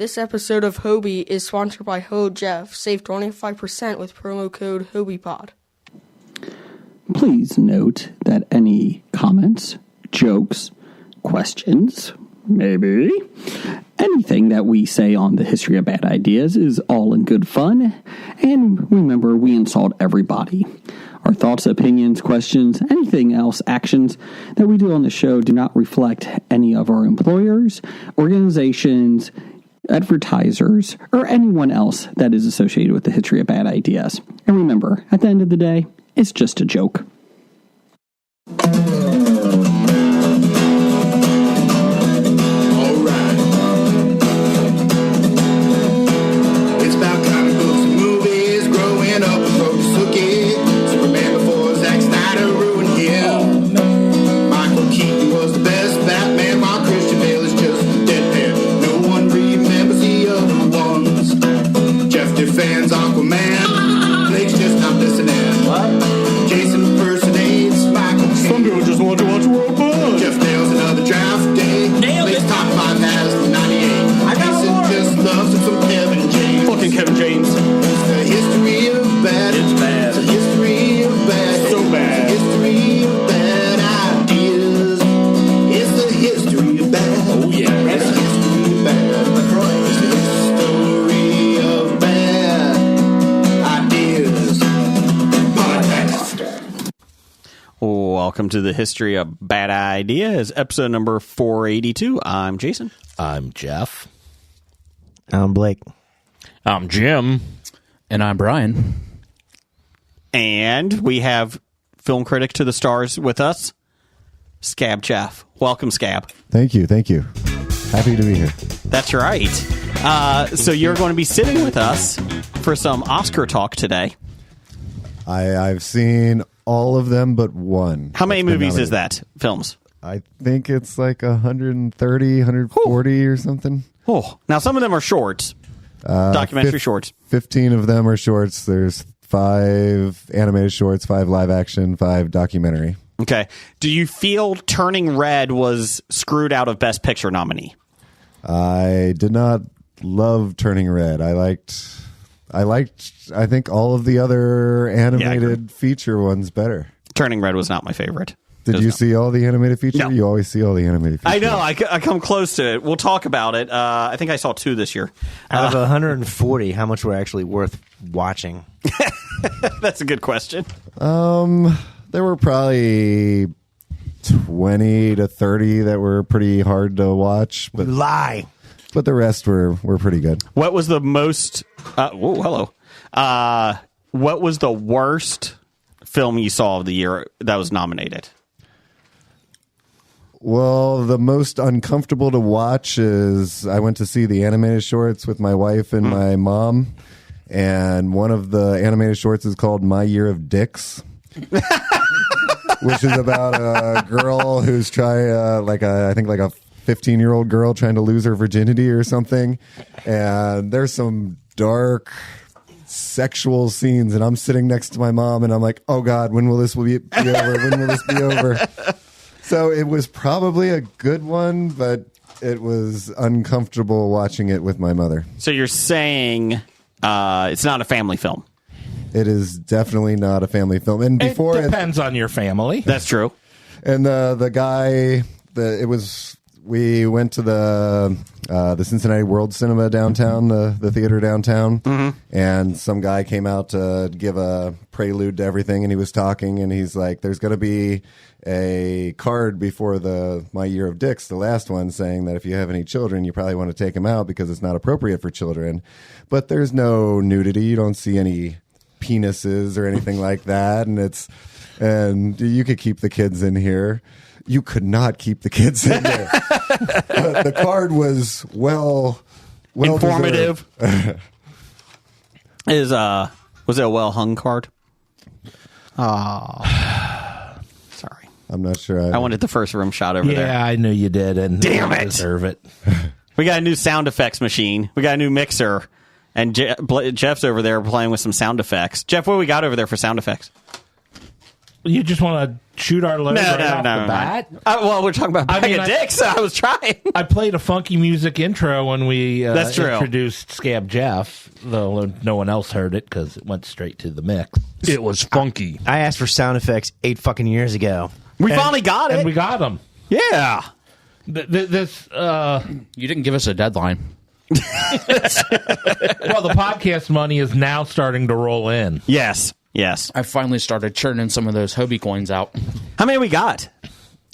This episode of Hobie is sponsored by Ho Jeff. Save 25% with promo code HobiePod. Please note that any comments, jokes, questions, maybe anything that we say on the History of Bad Ideas is all in good fun. And remember, we insult everybody. Our thoughts, opinions, questions, anything else, actions that we do on the show do not reflect any of our employers, organizations, advertisers, or anyone else that is associated with the History of Bad Ideas. And remember, at the end of the day, it's just a joke. Kevin James. It's the history of bad. It's bad. It's the history of bad. So bad. It's the history of bad ideas. It's the history of bad. Oh yeah. It's the history of bad. It's the history of bad ideas. Podcast. Welcome to the History of Bad Ideas, episode number 482. I'm Jason. I'm Jeff. I'm Blake. I'm Jim. And I'm Brian. And we have film critic to the stars with us, Scab Jeff. Welcome, Scab. Thank you. Happy to be here. That's right. So you're going to be sitting with us for some Oscar talk today. I've seen all of them but one. How many movies is that? Films? I think it's like 130, 140 or something. Oh, now some of them are shorts. Documentary shorts. 15 of them are shorts. There's 5 animated shorts, 5 live action, 5 documentary. Okay. Do you feel Turning Red was screwed out of Best Picture nominee? I did not love Turning Red. I liked I think all of the other animated feature ones better. Turning Red was not my favorite. Did you see all the animated feature? No. You always see all the animated feature. I know. I come close to it. We'll talk about it. I think I saw 2 this year. Out of 140, how much were actually worth watching? That's a good question. There were probably 20 to 30 that were pretty hard to watch, but Lie. But the rest were pretty good. What was the most... hello. What was the worst film you saw of the year that was nominated? Well, the most uncomfortable to watch is I went to see the animated shorts with my wife and my mom, and one of the animated shorts is called My Year of Dicks, which is about a girl who's trying, I think a 15-year-old girl trying to lose her virginity or something, and there's some dark sexual scenes, and I'm sitting next to my mom, and I'm like, oh God, when will this be over? When will this be over? So it was probably a good one, but it was uncomfortable watching it with my mother. So you're saying it's not a family film? It is definitely not a family film. And before it depends on your family. That's true. And the guy, we went to the Cincinnati World Cinema downtown, the theater downtown, and some guy came out to give a prelude to everything, and he was talking, and he's like, there's going to be a card before My Year of Dicks, the last one, saying that if you have any children, you probably want to take them out because it's not appropriate for children. But there's no nudity. You don't see any penises or anything like that, and you could keep the kids in here. You could not keep the kids in there. But the card was well informative. Was it a well hung card? Sorry, I'm not sure. I wanted the first room shot over there. Yeah, I knew you did, and Damn you it. deserve it. We got a new sound effects machine. We got a new mixer, and Jeff's over there playing with some sound effects. Jeff, what do we got over there for sound effects? You just want to shoot our load off the bat? Well, we're talking about bag of dicks, so I was trying. I played a funky music intro when we That's true. introduced Scab Jeff, though no one else heard it because it went straight to the mix. It was funky. I asked for sound effects 8 fucking years ago. We finally got it. And we got them. Yeah. This You didn't give us a deadline. well, the podcast money is now starting to roll in. Yes. I finally started churning some of those Hobie coins out. How many we got?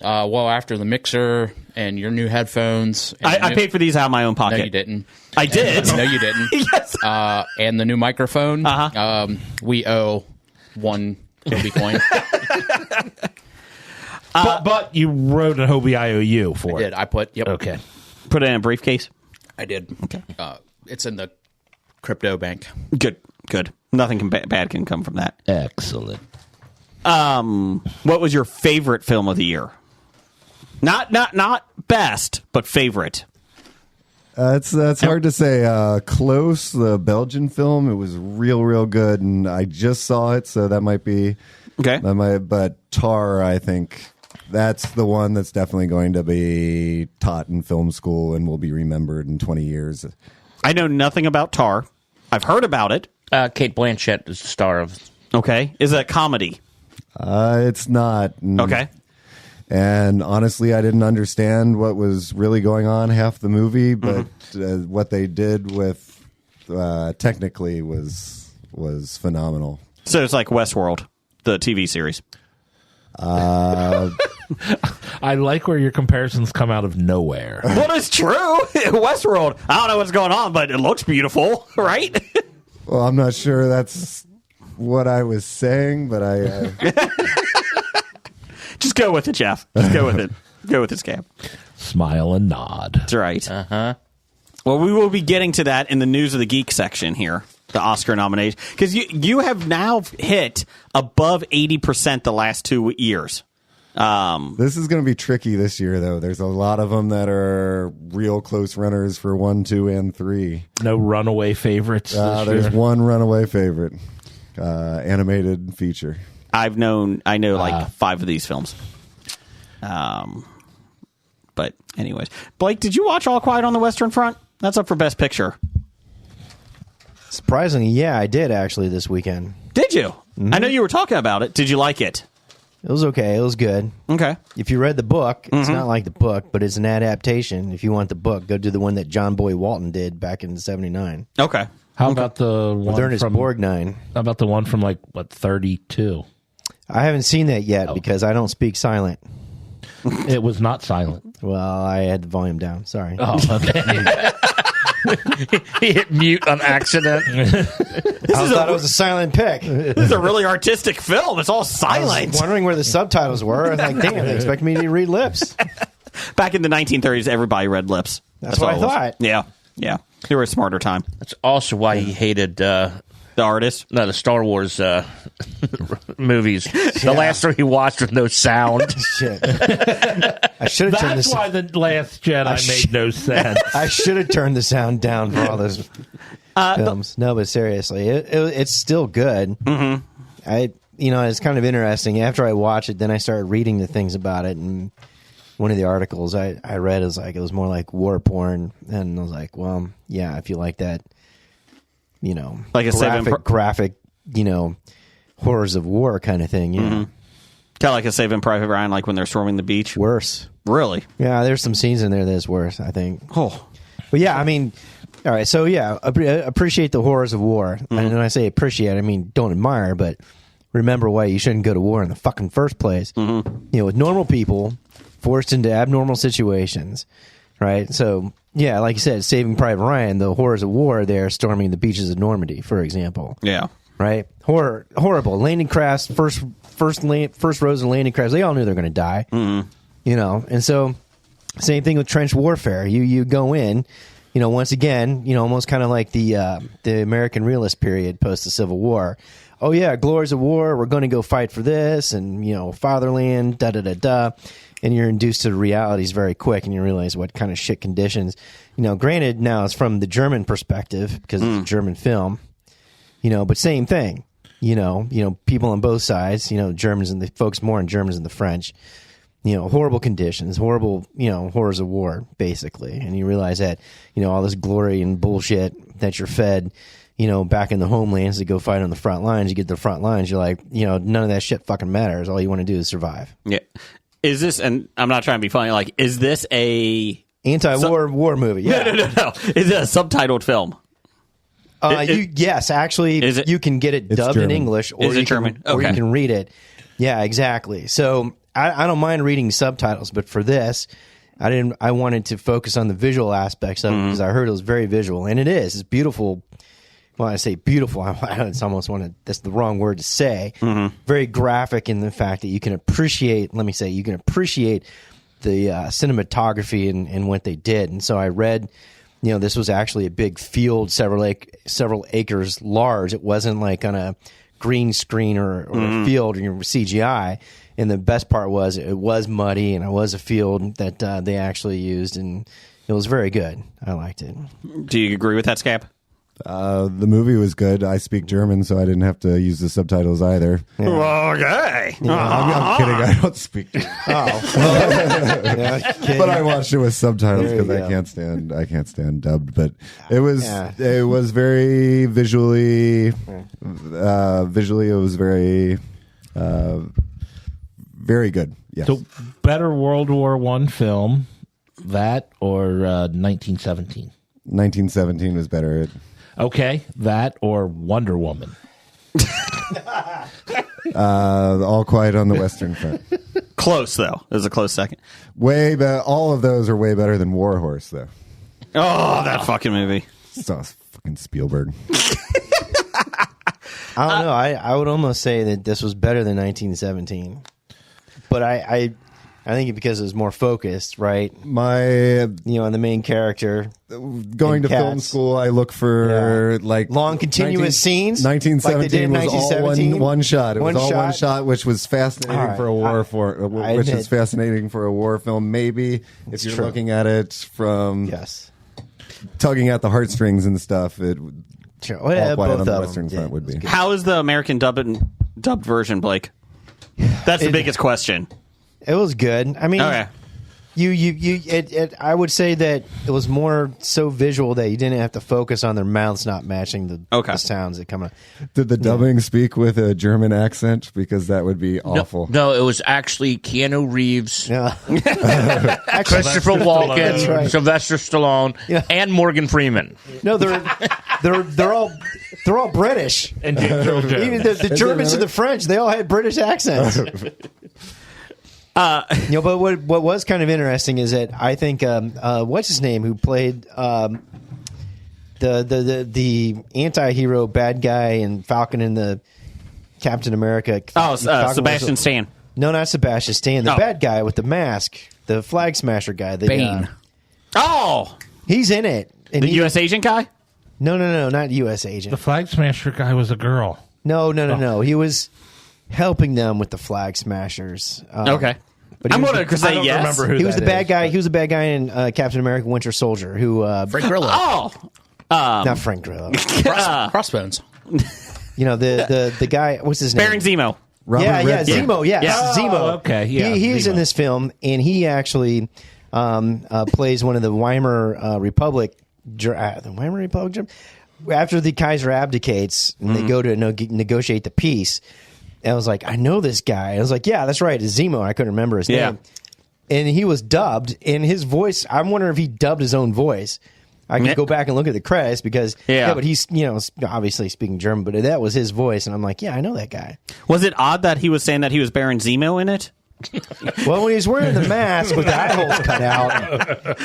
Well, after the mixer and your new headphones. And I paid for these out of my own pocket. No, you didn't. I did. No, you didn't. Yes. And the new microphone. We owe 1 Hobie coin. But you wrote a Hobie IOU for it. I put. Yep. Okay. Put it in a briefcase. I did. Okay. It's in the crypto bank. Good. Nothing bad can come from that. Excellent. What was your favorite film of the year? Not best, but favorite. That's hard to say. Close, the Belgian film, it was real good, and I just saw it, so that might be okay. But Tar, I think that's the one that's definitely going to be taught in film school and will be remembered in 20 years. I know nothing about Tar. I've heard about it. Kate Blanchett is the star of. Okay, is it a comedy? It's not. Okay. And honestly, I didn't understand what was really going on half the movie, but what they did with technically was phenomenal. So it's like Westworld, the TV series. I like where your comparisons come out of nowhere. Well, it's true. Westworld. I don't know what's going on, but it looks beautiful, right? Well, I'm not sure that's what I was saying, but I... Just go with it, Jeff. Just go with it. Go with it, Scab. Smile and nod. That's right. Well, we will be getting to that in the News of the Geek section here, the Oscar nomination. Because you have now hit above 80% the last 2 years. This is going to be tricky this year, though. There's a lot of them that are real close runners for 1, 2, and 3. No runaway favorites this There's year? one runaway favorite, animated feature. I know like 5 of these films. But anyways, Blake, did you watch All Quiet on the Western Front? That's up for Best Picture. Surprisingly, yeah, I did actually this weekend. Did you? Mm-hmm. I know you were talking about it. Did you like it? It was okay. It was good. Okay. If you read the book, it's not like the book, but it's an adaptation. If you want the book, go do the one that John Boy Walton did back in '79. Okay. How about the one with Ernest from Borgnine? How about the one from 32? I haven't seen that yet because I don't speak silent. It was not silent. Well, I had the volume down. Sorry. Oh, okay. He hit mute on accident. I thought it was a silent pick. This is a really artistic film. It's all I silent. was wondering where the subtitles were. I was like, damn, they expect me to read lips. Back in the 1930s, everybody read lips. That's what I all it was. thought. Yeah. They were a smarter time. That's also why he hated The artist? the Star Wars movies. The last 3 he watched with no sound. Shit. I should have turned That's this. why The Last Jedi made no sense. I should have turned the sound down for all those films. No, but seriously, it's still good. Mm-hmm. It's kind of interesting. After I watched it, then I started reading the things about it, and one of the articles I read is like it was more like war porn, and I was like, well, yeah, if you like that, like a graphic, horrors of war kind of thing, kind of like a Saving Private Ryan, like when they're storming the beach. Worse. Really? Yeah, there's some scenes in there that's worse, I think. Oh. But yeah, I mean, all right, so yeah, appreciate the horrors of war. And when I say appreciate, I mean don't admire, but remember why you shouldn't go to war in the fucking first place. With normal people forced into abnormal situations, right? So, yeah, like you said, Saving Private Ryan, the horrors of war, they're storming the beaches of Normandy, for example. Yeah. Right? Horrible. Landing crafts, first rows of landing crafts, they all knew they were going to die. And so, same thing with trench warfare. You go in, once again, almost kind of like the American realist period post the Civil War. Oh, yeah, glories of war, we're going to go fight for this, and, fatherland, da-da-da-da. And you're induced to realities very quick, and you realize what kind of shit conditions. Granted, now it's from the German perspective, because it's a German film, but same thing. people on both sides, Germans and the folks more on Germans and the French, horrible conditions, horrible, horrors of war, basically. And you realize that, all this glory and bullshit that you're fed, back in the homelands to go fight on the front lines. You get to the front lines, you're like, none of that shit fucking matters. All you want to do is survive. Yeah. Is this, and I'm not trying to be funny, like, is this a war movie? Yeah. No. Is it a subtitled film? Yes, actually, you can get it dubbed in English, or you can read it. Yeah, exactly. So I don't mind reading subtitles, but for this, I wanted to focus on the visual aspects of it because I heard it was very visual, and it is. It's beautiful. Well, I say beautiful. It's almost that's the wrong word to say. Very graphic in the fact that you can appreciate. Let me say, you can appreciate the cinematography and what they did. And so I read, this was actually a big field, several acres large. It wasn't like on a green screen or a field or CGI. And the best part was it was muddy, and it was a field that they actually used, and it was very good. I liked it. Do you agree with that, Scap? The movie was good. I speak German, so I didn't have to use the subtitles either. Yeah. Okay. I'm kidding. I don't speak German. But I watched it with subtitles because I can't stand dubbed. But it was very visually. Visually, it was very, very good. Yes. So, better World War I film, that or 1917? 1917 was better. Okay, that or Wonder Woman? All Quiet on the Western Front. Close, though. It was a close second. All of those are way better than War Horse, though. Oh, that fucking movie. So fucking Spielberg. I don't know. I would almost say that this was better than 1917. But I think because it was more focused, right? On the main character. Going to film school, I look for long continuous scenes. 1917 was all one shot. It was all one shot, which was fascinating for a war is fascinating for a war film. Maybe if you're looking at it from tugging at the heartstrings and stuff, it all Quiet on the Western Front would be. How is the American dubbed version, Blake? That's the biggest question. It was good. I mean, I would say that it was more so visual that you didn't have to focus on their mouths not matching the sounds that come out. Did the dubbing speak with a German accent? Because that would be awful. No, it was actually Keanu Reeves, Christopher Walken, Sylvester Stallone, and Morgan Freeman. No, they're all British. And even the Germans and the French, they all had British accents. But what was kind of interesting is that I think what's his name who played the anti-hero bad guy in Falcon and the Captain America. Sebastian Stan. No, not Sebastian Stan. The bad guy with the mask, the flag smasher guy. Bane. He's in it. And the U.S. agent guy? No, not U.S. agent. The flag smasher guy was a girl. No. He was helping them with the flag smashers. Okay. But I'm going to say yes. Remember who he was the bad guy. He was the bad guy in Captain America: Winter Soldier. Who Frank Grillo? Not Frank Grillo. Crossbones. The guy. What's his name? Baron Zemo. Zemo. Yes, Zemo. Okay, yeah. He's in this film, and he actually plays one of the Weimar Republic. The Weimar Republic. After the Kaiser abdicates, and they go to negotiate the peace. And I was like, I know this guy. I was like, yeah, that's right. It's Zemo. I couldn't remember his name. And he was dubbed. And his voice, I'm wondering if he dubbed his own voice. I can go back and look at the credits because, but he's, obviously speaking German, but that was his voice. And I'm like, yeah, I know that guy. Was it odd that he was saying that he was Baron Zemo in it? Well, when he's wearing the mask with the eye holes cut out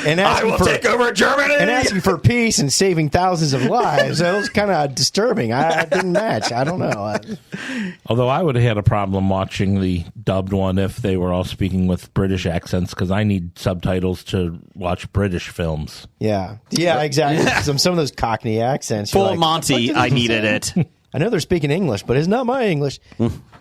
and take over Germany and asking for peace and saving thousands of lives, that was kind of disturbing. I didn't match. I don't know. Although I would have had a problem watching the dubbed one if they were all speaking with British accents because I need subtitles to watch British films. Yeah, exactly. Some of those Cockney accents. Full Monty, I needed it. I know they're speaking English, but it's not my English.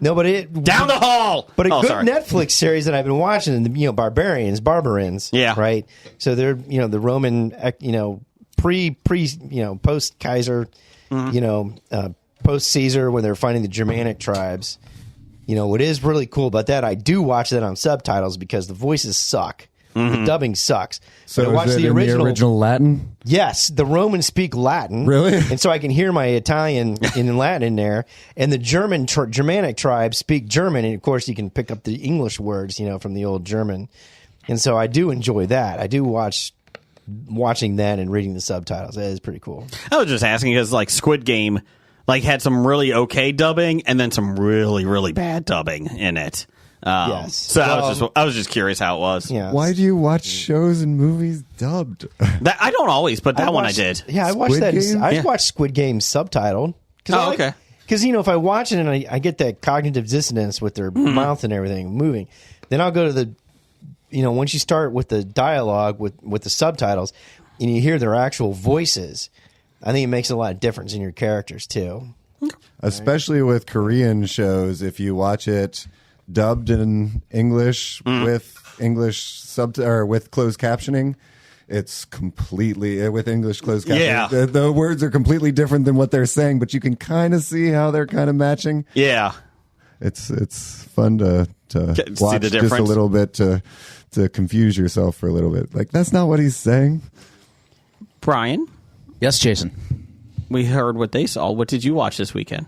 No, but down the hall. But a good Netflix series that I've been watching, Barbarins. Yeah, right. So they're the Roman, post Kaiser, post Caesar when they're fighting the Germanic tribes. You know, what is really cool about that, I do watch that on subtitles because the voices suck. The dubbing sucks. So But I watch is it the in original. the original Latin? Yes, the Romans speak Latin. Really? And so I can hear my Italian in Latin in there. And the Germanic tribes speak German. And, of course, you can pick up the English words, you know, from the old German. And so I do enjoy that. I do watching that and reading the subtitles. That is pretty cool. I was just asking because, like, Squid Game, like, had some really okay dubbing and then some really, really bad dubbing in it. Yes. So I was just curious how it was. Yeah. Why do you watch shows and movies dubbed? That, I don't always, but that one I did. Yeah, I watched Squid that. Game? I watched Squid Game subtitled. Okay. Because, you know, if I watch it and I get that cognitive dissonance with their mouth and everything moving, then I'll go to the, you know, once you start with the dialogue with the subtitles and you hear their actual voices, I think it makes a lot of difference in your characters, too. Especially with Korean shows, if you watch it dubbed in English with English or with closed captioning, it's completely with English closed captioning. Yeah. The words are completely different than what they're saying, but you can kind of see how they're kind of matching. Yeah. It's fun to See watch the just a difference? little bit to confuse yourself for a little bit. Like, that's not what he's saying. Brian, Yes, Jason. we heard what they saw. What did you watch this weekend?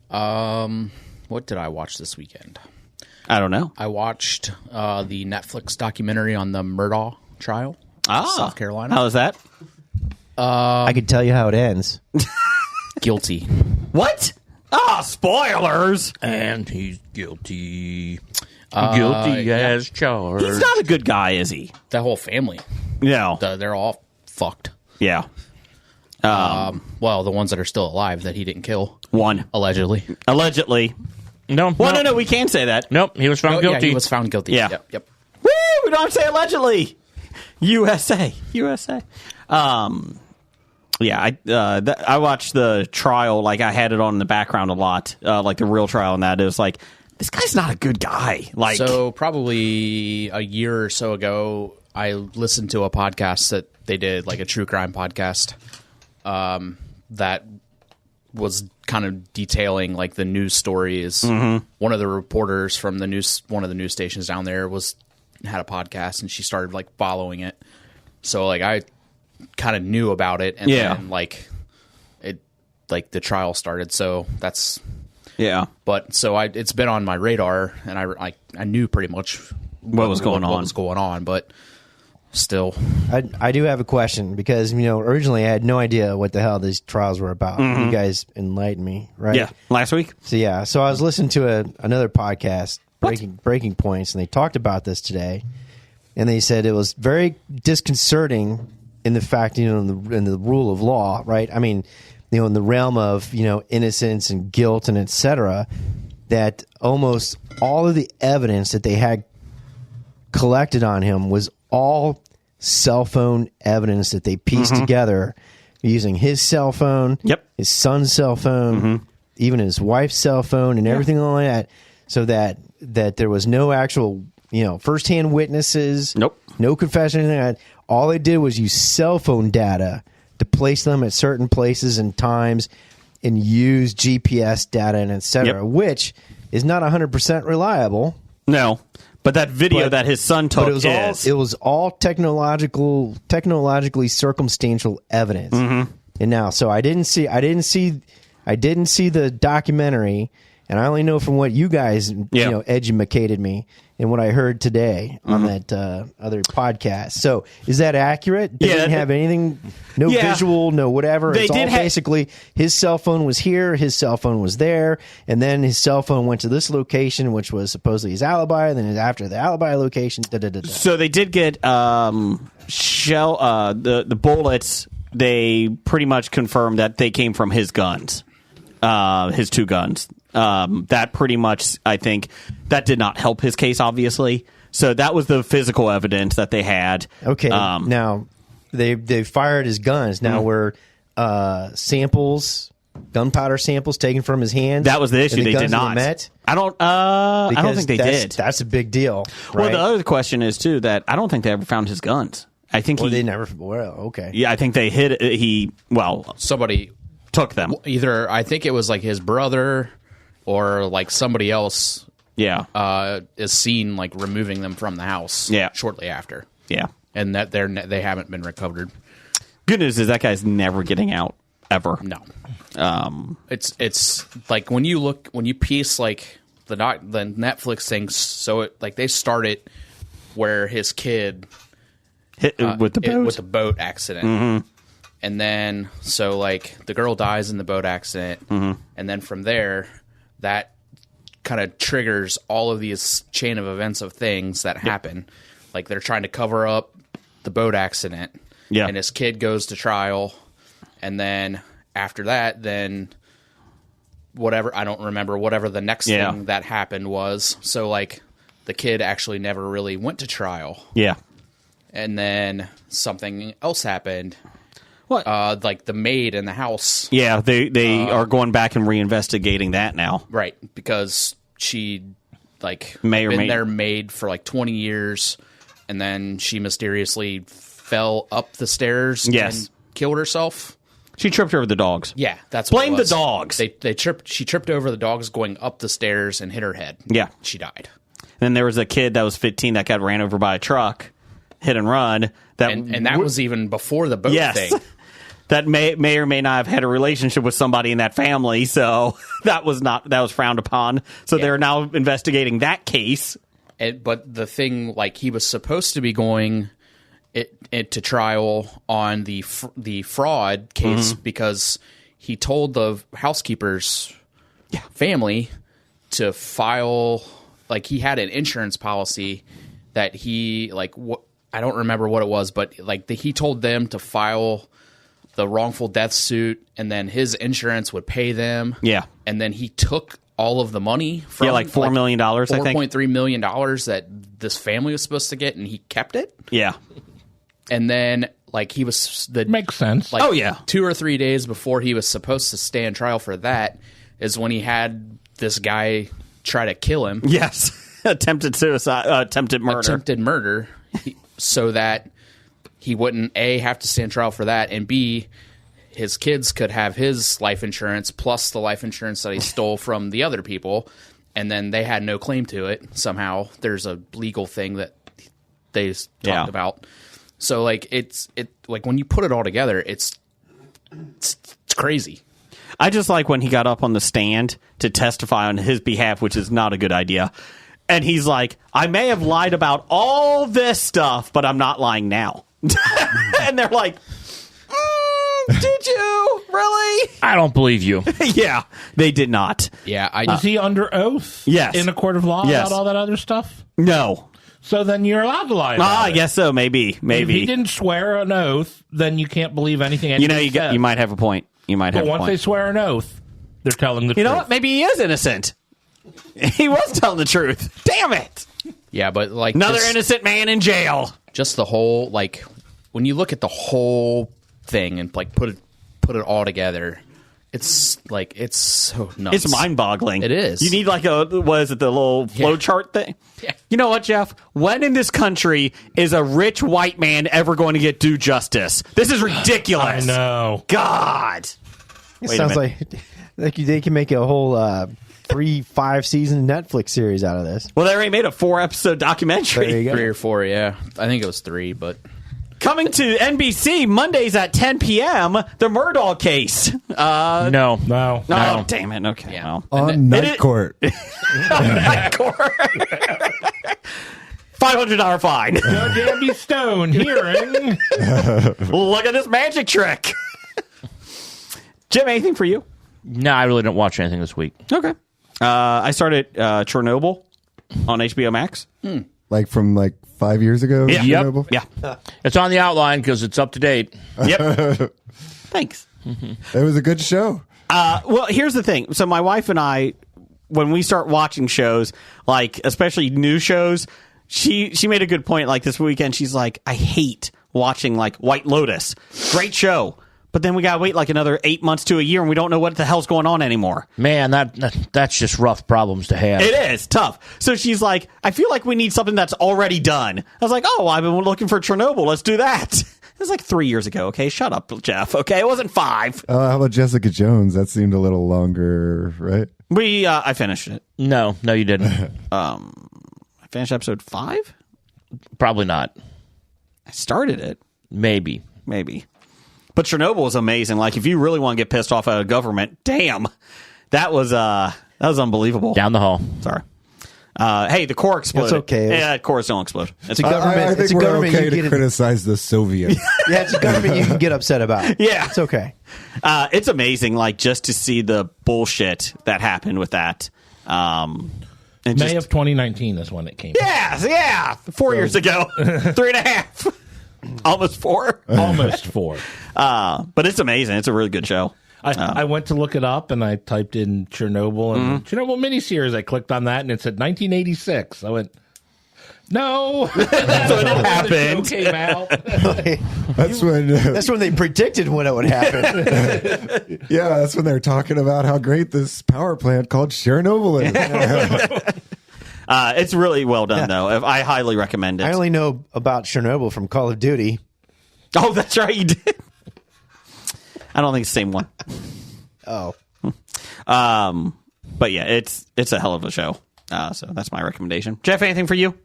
What did I watch this weekend? I don't know. I watched the Netflix documentary on the Murdaugh trial, South Carolina. How was that? I could tell you how it ends. Guilty. What? Spoilers. And he's guilty. Guilty as charged. He's not a good guy, is he? That whole family, No. they're all fucked. Yeah. Well, the ones that are still alive that he didn't kill, One. allegedly. Allegedly. No. Well, no, we can say that. Nope, he was found Yeah, guilty. he was found guilty. Yeah. Yep. Woo! We don't have to say allegedly. USA. Yeah, I watched the trial. Like, I had it on in the background a lot, like the real trial. And that it was like, this guy's not a good guy. Like, So probably a year or so ago, I listened to a podcast that they did, like a true crime podcast, that was kind of detailing like the news stories. One of the reporters from one of the news stations down there had a podcast, and she started like following it. So like I kind of knew about it, and then like the trial started. So that's But so it's been on my radar, and I knew pretty much what was going on, but still. I do have a question because, you know, originally I had no idea what the hell these trials were about. You guys enlightened me, right? Yeah, last week. So I was listening to another podcast, Breaking Points, and they talked about this today, and they said it was very disconcerting in the fact, you know, in the rule of law, right? I mean, you know, in the realm of, you know, innocence and guilt and et cetera, that almost all of the evidence that they had collected on him was all cell phone evidence that they pieced together using his cell phone, his son's cell phone, even his wife's cell phone, and everything like that, so that there was no actual, you know, firsthand witnesses, no confession, anything like that. All they did was use cell phone data to place them at certain places and times, and use GPS data and et cetera, which is not 100% reliable. No. But that video that his son took it was all technologically circumstantial evidence. And now, so I didn't see the documentary, and I only know from what you guys you know educated me and what I heard today on that other podcast. So is that accurate? They didn't have anything, no visual, no whatever. It's all basically his cell phone was here, his cell phone was there, and then his cell phone went to this location, which was supposedly his alibi. And then after the alibi location, So they did get the bullets. They pretty much confirmed that they came from his guns, his two guns. That pretty much, I think, that did not help his case, obviously. So that was the physical evidence that they had. Okay, now they fired his guns. Now were gunpowder samples taken from his hands? That was the issue. They did not. I don't think they did. That's a big deal. Right? Well, the other question is too that I don't think they ever found his guns. I think they never. Well, okay. Yeah, I think they hid. Somebody took them. Either I think it was like his brother or like somebody else. Yeah, is seen like removing them from the house. Yeah. Shortly after. Yeah, and that they haven't been recovered. Good news is that guy's never getting out ever. No. It's like when you piece like the Netflix thing, so it like they started where his kid hit with the boat accident. Mm-hmm. And then so like the girl dies in the boat accident, Mm-hmm. and then from there that kind of triggers all of these chain of events of things that happen. Like they're trying to cover up the boat accident. Yeah. And his kid goes to trial, and then after that, then whatever, I don't remember whatever the next thing that happened was. So like the kid actually never really went to trial. Yeah. And then something else happened. What? Like the maid in the house. Yeah, they are going back and reinvestigating that now. Right, because she like May or been may- their maid for like 20 years, and then she mysteriously fell up the stairs and killed herself. She tripped over the dogs. Yeah, that's what Blame it was. the dogs. They tripped. She tripped over the dogs going up the stairs and hit her head. Yeah. She died. Then there was a kid that was 15 that got ran over by a truck, hit and run. And that was even before the boat thing. That may or may not have had a relationship with somebody in that family, so that was frowned upon. So they're now investigating that case. But the thing, like, he was supposed to be going it to trial on the fraud case because he told the housekeeper's family to file, like, he had an insurance policy that he, like, I don't remember what it was, but like he told them to file the wrongful death suit, and then his insurance would pay them. Yeah. And then he took all of the money from like $4 million, I think. $4.3 million that this family was supposed to get, and he kept it. Yeah. And then, like, he was makes sense. Like, 2 or 3 days before he was supposed to stand trial for that is when he had this guy try to kill him. Yes. Attempted suicide, attempted murder. So that he wouldn't, A, have to stand trial for that, and B, his kids could have his life insurance plus the life insurance that he stole from the other people, and then they had no claim to it. Somehow there's a legal thing that they talked about. So, like, it's like when you put it all together, it's crazy. I just like when he got up on the stand to testify on his behalf, which is not a good idea. And he's like, I may have lied about all this stuff, but I'm not lying now. And they're like, did you? Really? I don't believe you. Yeah, they did not. Yeah. Was he under oath? Yes. In a court of law Yes. about all that other stuff? No. So then you're allowed to lie about I it. guess so. Maybe. If he didn't swear an oath, then you can't believe anything anybody said. You might have a point. But once they swear an oath, they're telling the truth. You know what? Maybe he is innocent. He was telling the truth. Damn it. Yeah, but like another innocent man in jail. Just the whole, like, when you look at the whole thing and like put it all together, it's like it's so nuts. It's mind-boggling. It is. You need like the little flow chart thing? Yeah. You know what, Jeff? When in this country is a rich white man ever going to get due justice? This is ridiculous. I know. God. It Wait a sounds minute. like they can make a whole 3-5 season Netflix series out of this. Well, they already made a 4-episode documentary. There you go. 3 or 4, yeah. I think it was 3, but Coming to NBC Mondays at 10 p.m. The Murdaugh case. No. Oh, damn it. Okay. Yeah. Well. On Night Court. Night Court. $500 fine. Judge Andy Stone hearing. Look at this magic trick. Jim, anything for you? No, I really don't watch anything this week. Okay. I started Chernobyl on HBO Max. Like from like 5 years ago? Yeah. Chernobyl? Yeah. It's on the outline because it's up to date. Yep. Thanks. It was a good show. Well, here's the thing. So my wife and I, when we start watching shows, like especially new shows, she made a good point. Like this weekend, she's like, I hate watching like White Lotus. Great show. But then we got to wait like another 8 months to a year, and we don't know what the hell's going on anymore. Man, that's just rough problems to have. It is tough. So she's like, I feel like we need something that's already done. I was like, oh, I've been looking for Chernobyl. Let's do that. It was like 3 years ago. Okay, shut up, Jeff. Okay, it wasn't 5. How about Jessica Jones? That seemed a little longer, right? I finished it. No, you didn't. I finished episode 5. Probably not. I started it. Maybe. But Chernobyl was amazing. Like, if you really want to get pissed off at a government, damn, that was unbelievable. Down the hall. Sorry. Hey, the core exploded. It's okay. Yeah, cores don't explode. It's a government. I think it's a we're government okay you to get criticize the Soviets. Yeah, it's a government you can get upset about. Yeah. It's okay. It's amazing, like, just to see the bullshit that happened with that. May of 2019 is when it came. Yeah, 4 years ago. 3.5. Almost 4. Almost 4. But it's amazing. It's a really good show. I went to look it up, and I typed in Chernobyl and Chernobyl miniseries. I clicked on that, and it said 1986. I went, no. That's when it happened. The show came out. That's when they predicted when it would happen. Yeah, that's when they're talking about how great this power plant called Chernobyl is. It's really well done, though. I highly recommend it. I only know about Chernobyl from Call of Duty. Oh, that's right, you did. I don't think it's the same one. Oh. But yeah, it's a hell of a show. So that's my recommendation. Jeff, anything for you?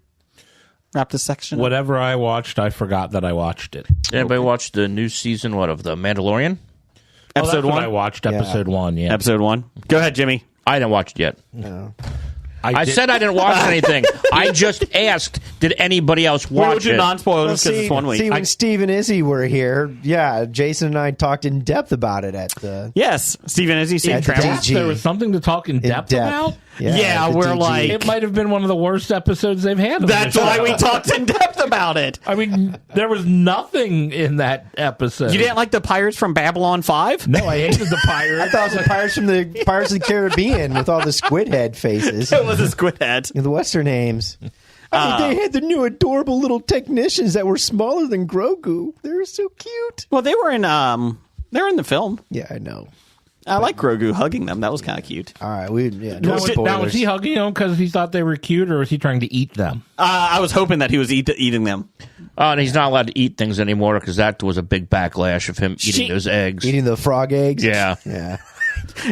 Wrap this section. Whatever I watched, I forgot that I watched it. Anybody watch the new season, of The Mandalorian? Episode 1? I watched episode 1, yeah. Episode 1. Go ahead, Jimmy. I didn't watch it yet. No. I said I didn't watch anything. I just asked, did anybody else watch it? Non-spoilers because see, it's 1 week. See, when Steve and Izzy were here, Jason and I talked in depth about it at the... Yes, Steve and Izzy seen Travels. There was something to talk in depth about? Yeah, we're DG. like... It might have been one of the worst episodes they've had. That's why we talked in depth about it. I mean, there was nothing in that episode. You didn't like the Pirates from Babylon 5? No, I hated the Pirates. I thought it was the Pirates from the Pirates of the Caribbean with all the squid head faces. It was a squid head. The Western names. I mean, they had the new adorable little technicians that were smaller than Grogu. They were so cute. Well, they were in the film. Yeah, I know. I like Grogu hugging them. That was kind of cute. All right, now was he hugging them because he thought they were cute, or was he trying to eat them? I was hoping that he was eating them. And he's not allowed to eat things anymore because that was a big backlash of him eating those eggs. Eating the frog eggs? Yeah. Yeah.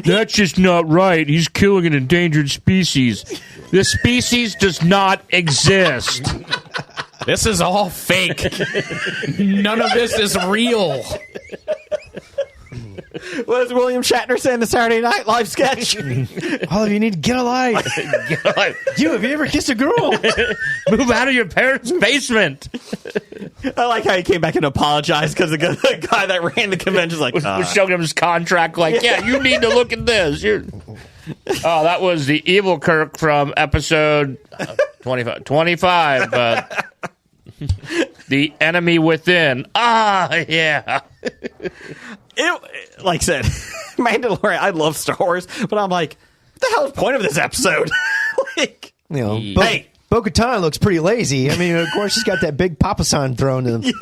That's just not right. He's killing an endangered species. The species does not exist. This is all fake. None of this is real. What does William Shatner say in the Saturday Night Live sketch? All of you need to get a life. Have you ever kissed a girl? Move out of your parents' basement. I like how he came back and apologized because the guy that ran the convention was like, was showing him his contract. Like, yeah, you need to look at this. Oh, that was the evil Kirk from episode 25. The Enemy Within. Yeah. Like I said, Mandalorian, I love Star Wars, but I'm like, what the hell is the point of this episode? Bo-Katan looks pretty lazy. I mean, of course, she's got that big Papasan throne to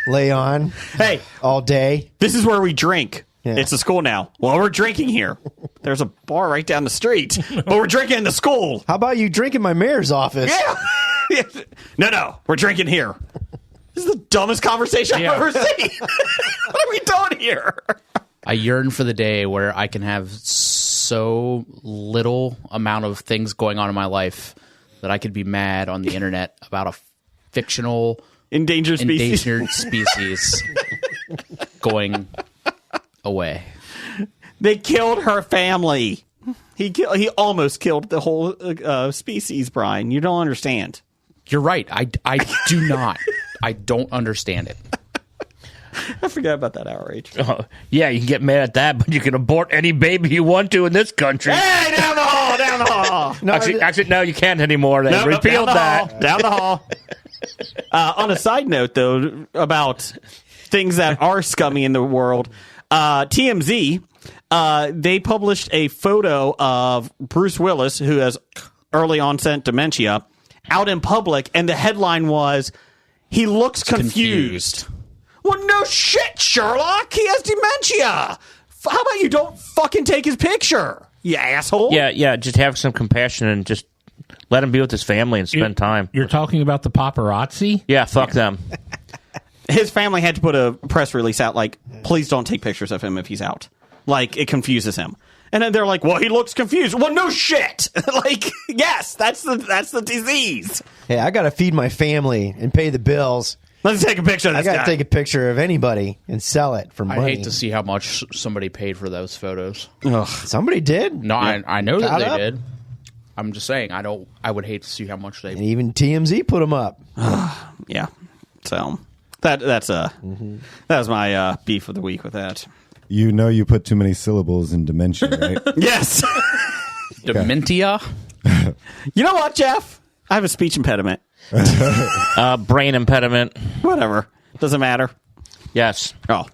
lay on. Hey, all day. This is where we drink. Yeah. It's a school now. Well, we're drinking here. There's a bar right down the street, but we're drinking in the school. How about you drink in my mayor's office? Yeah. No, we're drinking here. This is the dumbest conversation I've ever seen. What are we doing here? I yearn for the day where I can have so little amount of things going on in my life that I could be mad on the internet about a fictional endangered species going away. They killed her family. He almost killed the whole species, Brian. You don't understand. You're right. I do not. I don't understand it. I forgot about that outrage. Yeah, you can get mad at that, but you can abort any baby you want to in this country. Hey, down the hall! No, actually, no, you can't anymore. They repealed that. Down the hall. On a side note, though, about things that are scummy in the world, TMZ, they published a photo of Bruce Willis, who has early onset dementia, out in public, and the headline was, "He looks confused." Well, no shit, Sherlock. He has dementia. How about you don't fucking take his picture, you asshole? Yeah. Just have some compassion and just let him be with his family and spend time. You're talking about the paparazzi? Yeah, fuck them. his family had to put a press release out like, please don't take pictures of him if he's out. Like, it confuses him. And then they're like, well, he looks confused. Well, no shit. Like, yes, that's the disease. Hey, I got to feed my family and pay the bills. Let's take a picture of this I got guy. to take a picture of anybody and sell it for money. I hate to see how much somebody paid for those photos. Ugh. Somebody did. No, I know that Got they up. did. I'm just saying, I would hate to see how much And they. even TMZ put them up. Yeah. So that was my beef of the week with that. You know you put too many syllables in dimension, right? Yes. Dementia. You know what, Jeff? I have a speech impediment. Brain impediment. Whatever. Doesn't matter. Yes. Oh.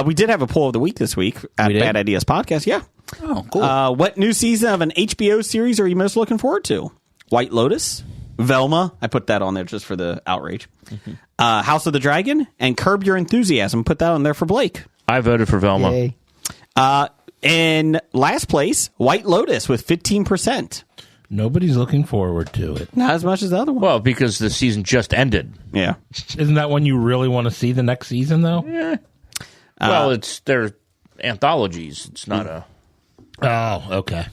We did have a poll of the week this week at We did? Bad Ideas Podcast. Yeah. Oh, cool. What new season of an HBO series are you most looking forward to? White Lotus, Velma. I put that on there just for the outrage. House of the Dragon, and Curb Your Enthusiasm. Put that on there for Blake. I voted for Velma. Yay. In last place, White Lotus with 15%. Nobody's looking forward to it. Not as much as the other one. Well, because the season just ended. Yeah. Isn't that when you really want to see the next season, though? Well, they're anthologies. It's not a. Oh, okay.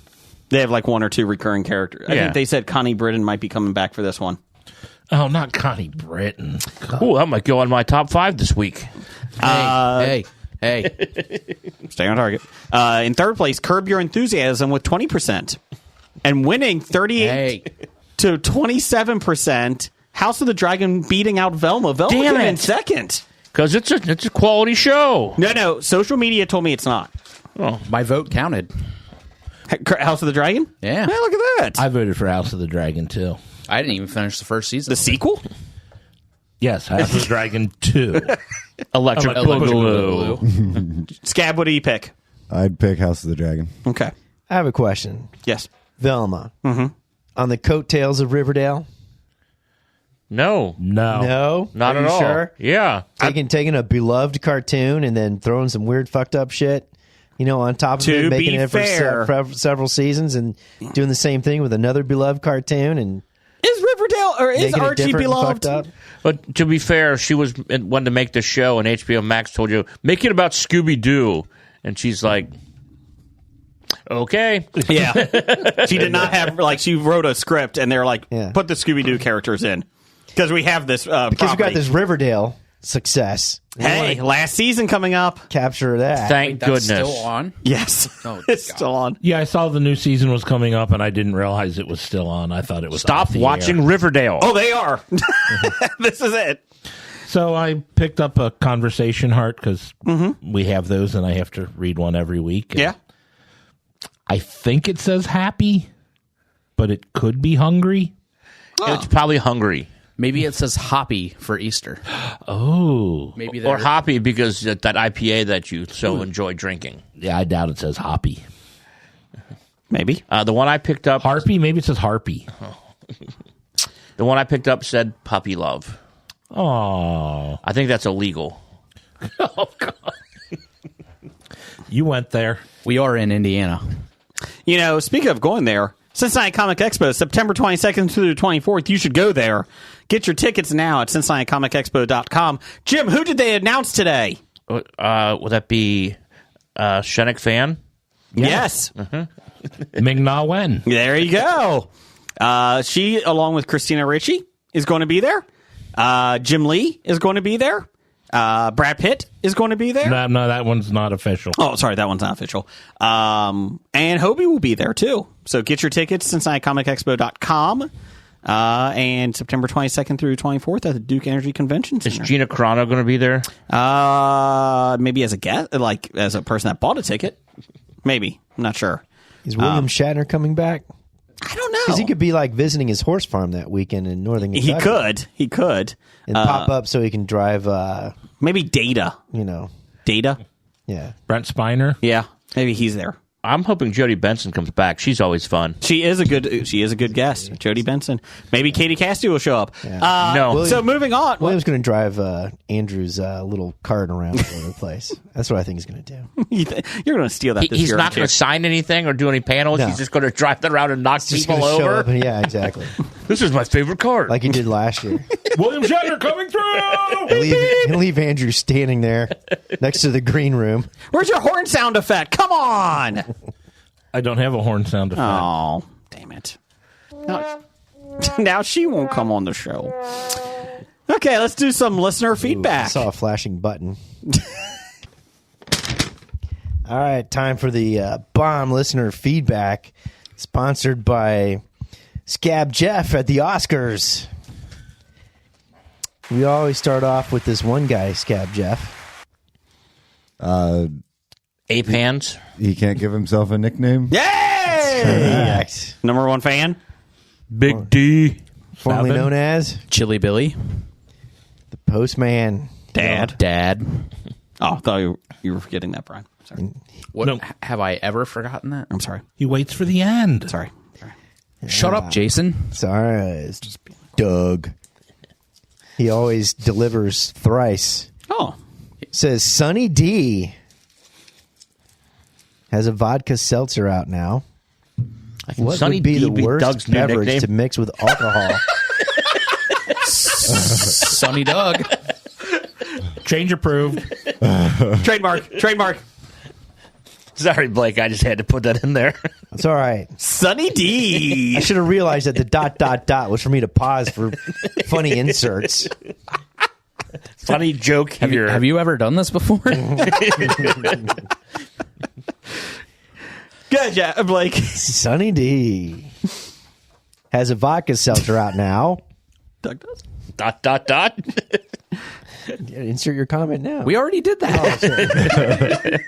They have like one or two recurring characters. I Yeah. think they said Connie Britton might be coming back for this one. Oh, not Connie Britton. Ooh, that might go on my top 5 this week. Hey. Stay on target. In third place, Curb Your Enthusiasm with 20%. And winning 38 to 27%, House of the Dragon beating out Velma. Velma Damn came it. in second. Because it's a quality show. No. Social media told me it's not. My vote counted. House of the Dragon? Yeah. Hey, look at that. I voted for House of the Dragon, too. I didn't even finish the first season. The sequel? Yes, House of the Dragon 2. Electric Boogaloo. Scab, what do you pick? I'd pick House of the Dragon. Okay. I have a question. Yes. Velma. On the coattails of Riverdale? No. No? Not Are at you all. sure? Yeah. Taking a beloved cartoon and then throwing some weird fucked up shit, on top of To it, making be it for fair. several seasons and doing the same thing with another beloved cartoon and Is Riverdale or is making it Archie different and beloved? fucked up. But to be fair, she wanted to make the show, and HBO Max told you, make it about Scooby-Doo. And she's like, okay. Yeah. She did not have, she wrote a script and they're like, Yeah. put the Scooby-Doo characters in. Because we have this Because you got property. this Riverdale success. You Hey, wanna last season coming up. capture that. Thank That's goodness. still on. Yes. Oh, It's God. still on. Yeah, I saw the new season was coming up, and I didn't realize it was still on. I thought it was Stop off the watching air. Riverdale. Oh, they are. This is it. So I picked up a Conversation Heart because we have those, and I have to read one every week. And Yeah. I think it says happy, but it could be hungry. It's probably hungry. Maybe it says hoppy for Easter. Oh. Maybe Or they're hoppy because that IPA that you so enjoy drinking. Yeah, I doubt it says hoppy. Maybe. The one I picked up, Harpy? Maybe it says harpy. the one I picked up said puppy love. Oh. I think that's illegal. Oh, God. You went there. We are in Indiana. Speaking of going there, Cincinnati Comic Expo, September 22nd through the 24th. You should go there. Get your tickets now at CincinnatiComicExpo.com. Jim, who did they announce today? Would that be Shenik Fan? Yes. Ming-Na Wen. There you go. She, along with Christina Ricci, is going to be there. Jim Lee is going to be there. Brad Pitt is going to be there. No, that one's not official. Oh, sorry, that one's not official. And Hobie will be there, too. So get your tickets, CincinnatiComicExpo.com. And September 22nd through 24th at the Duke Energy Convention Is Center. Gina Carano going to be there? Maybe as a guest, as a person that bought a ticket. Maybe. I'm not sure. Is William Shatner coming back? I don't know. Because he could be visiting his horse farm that weekend in northern Kentucky. He could. And pop up so he can drive, Maybe Data. Data? yeah. Brent Spiner. Yeah. Maybe he's there. I'm hoping Jodie Benson comes back. She's always fun. She is a good guest. Jodie Benson. Maybe Katie Cassidy will show up. No. So moving on. William's going to drive Andrew's little cart around all over the place. That's what I think he's going to do. You're going to steal that this He's year. not going to sign anything or do any panels. No. He's just going to drive around and knock Just people going to show over. up. Yeah, exactly. This is my favorite card. like he did last year. William Shatner coming through. He'll leave Andrew standing there next to the green room. Where's your horn sound effect? Come on! I don't have a horn sound effect. Oh, damn it. Now she won't come on the show. Okay, let's do some listener I feedback. saw a flashing button. All right, time for the bomb listener feedback, sponsored by Scab Jeff at the Oscars. We always start off with this one guy, Scab Jeff. Ape hands. He can't give himself a nickname. Yay! Number one fan? Big D. Formerly known as Chili Billy. the Postman. Dad. Oh, I thought you were forgetting that, Brian. Sorry. What No. have I ever forgotten that? I'm sorry. He waits for the end. Sorry. Shut up, Jason. Sorry, it's just Doug. He always delivers thrice. Oh. Says Sunny D has a vodka seltzer out now. What Sonny would be D the be worst Doug's new beverage nickname? to mix with alcohol? Sonny Doug. Change approved. Trademark. Sorry, Blake. I just had to put that in there. It's all right. Sunny D. I should have realized that the ... was for me to pause for funny inserts. Funny joke here. Have you ever done this before? Good, yeah, Blake. Sunny D has a vodka seltzer out now. Doug does. ... Yeah, insert your comment now. We already did that.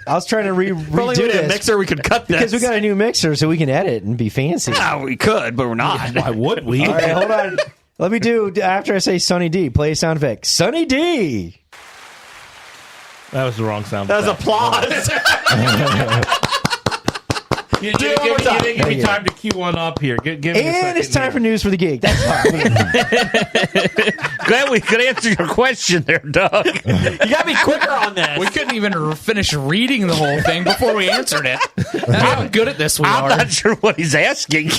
I was trying to If only redo we had a this mixer, we could cut this. because we got a new mixer, so we can edit and be fancy. Ah, we could, but we're not. Why would we? All right, hold on. Let me do, after I say Sunny D, play a sound effect. Sunny D! That was the wrong sound. That was effect. applause. You didn't give me time to cue one up here. Give me a And second it's time here. for News for the Geek. That's fine. Glad we could answer your question there, Doug. You got to be quicker on this. We couldn't even finish reading the whole thing before we answered it. That's how good at this we I'm are. not sure what he's asking.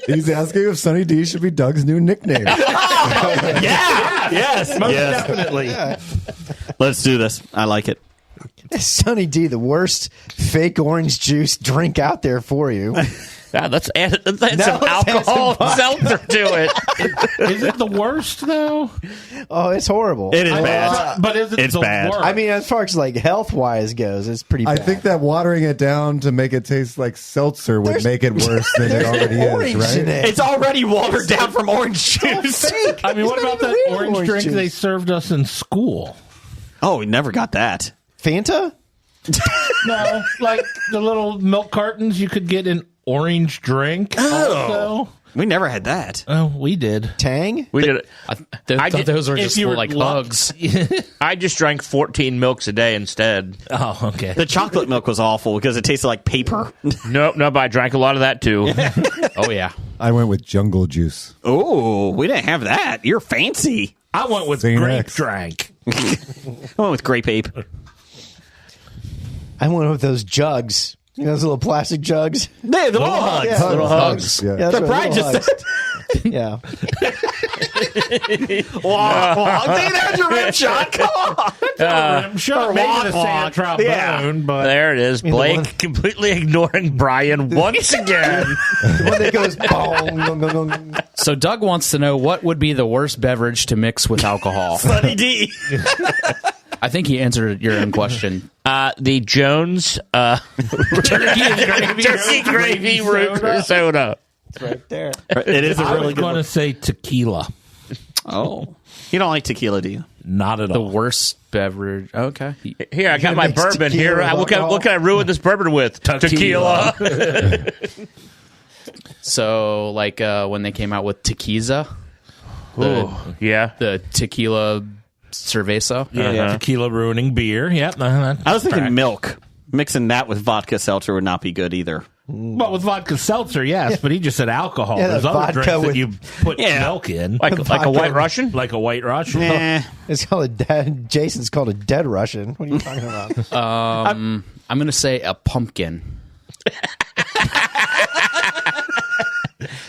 He's asking if Sunny D should be Doug's new nickname. Yeah. Yes. Most Yes. definitely. Let's do this. I like it. Sunny D, the worst fake orange juice drink out there for you. God, let's add some let's add alcohol some seltzer to it. Is it the worst though? Oh, it's horrible. It is bad. But is it It's the bad. worst? I mean, as far as like health wise goes, it's pretty I bad. think that watering it down to make it taste like seltzer would There's- make it worse than it already orange is, in right? it. It's already watered down from orange juice. fake. I mean, what It's not about that even real orange drink juice. they served us in school? Oh, we never got that. Fanta? No, like the little milk cartons you could get an orange drink. Also. We never had that. Oh, we did. Tang? We did. I I thought did- those were if just you were like luck- hugs. I just drank 14 milks a day instead. Oh, okay. The chocolate milk was awful because it tasted like paper. Nope, I drank a lot of that too. Oh, yeah. I went with jungle juice. Oh, we didn't have that. You're fancy. I went with Xanax. grape drank. I went with grape ape. I went with those jugs. You know, those little plastic jugs? Hey, the little hugs. Yeah, Little hugs. Yeah. Yeah, that's The what Brian little just hugs. said. Yeah. See, there's your rim shot. Come on. Rim shot, maybe walk, the walk. sand trombone, Yeah. but There it is. the Blake one- completely ignoring Brian once again. The one that goes boom, gong, gong, gong. So Doug wants to know what would be the worst beverage to mix with alcohol. Sunny D. I think he answered your own question. The Jones turkey gravy root soda. Right there. It is a I really was good going to one. say tequila. Oh. You don't like tequila, do you? Not at The all. worst beverage. Okay. Here, I got my mix bourbon tequila here. with What can I ruin this bourbon with? Tequila. So, like when they came out with Tequiza, Yeah. the tequila cerveza. Yeah, tequila ruining beer. Yep. I was thinking milk. Mixing that with vodka seltzer would not be good either. Well, with vodka seltzer, yes, but he just said alcohol. Yeah, There's that other vodka drinks that with- you put Yeah. milk in, Like a White Russian? like a White Russian. Eh. It's called a dead. Jason's called a dead Russian. What are you talking about? I'm going to say a pumpkin.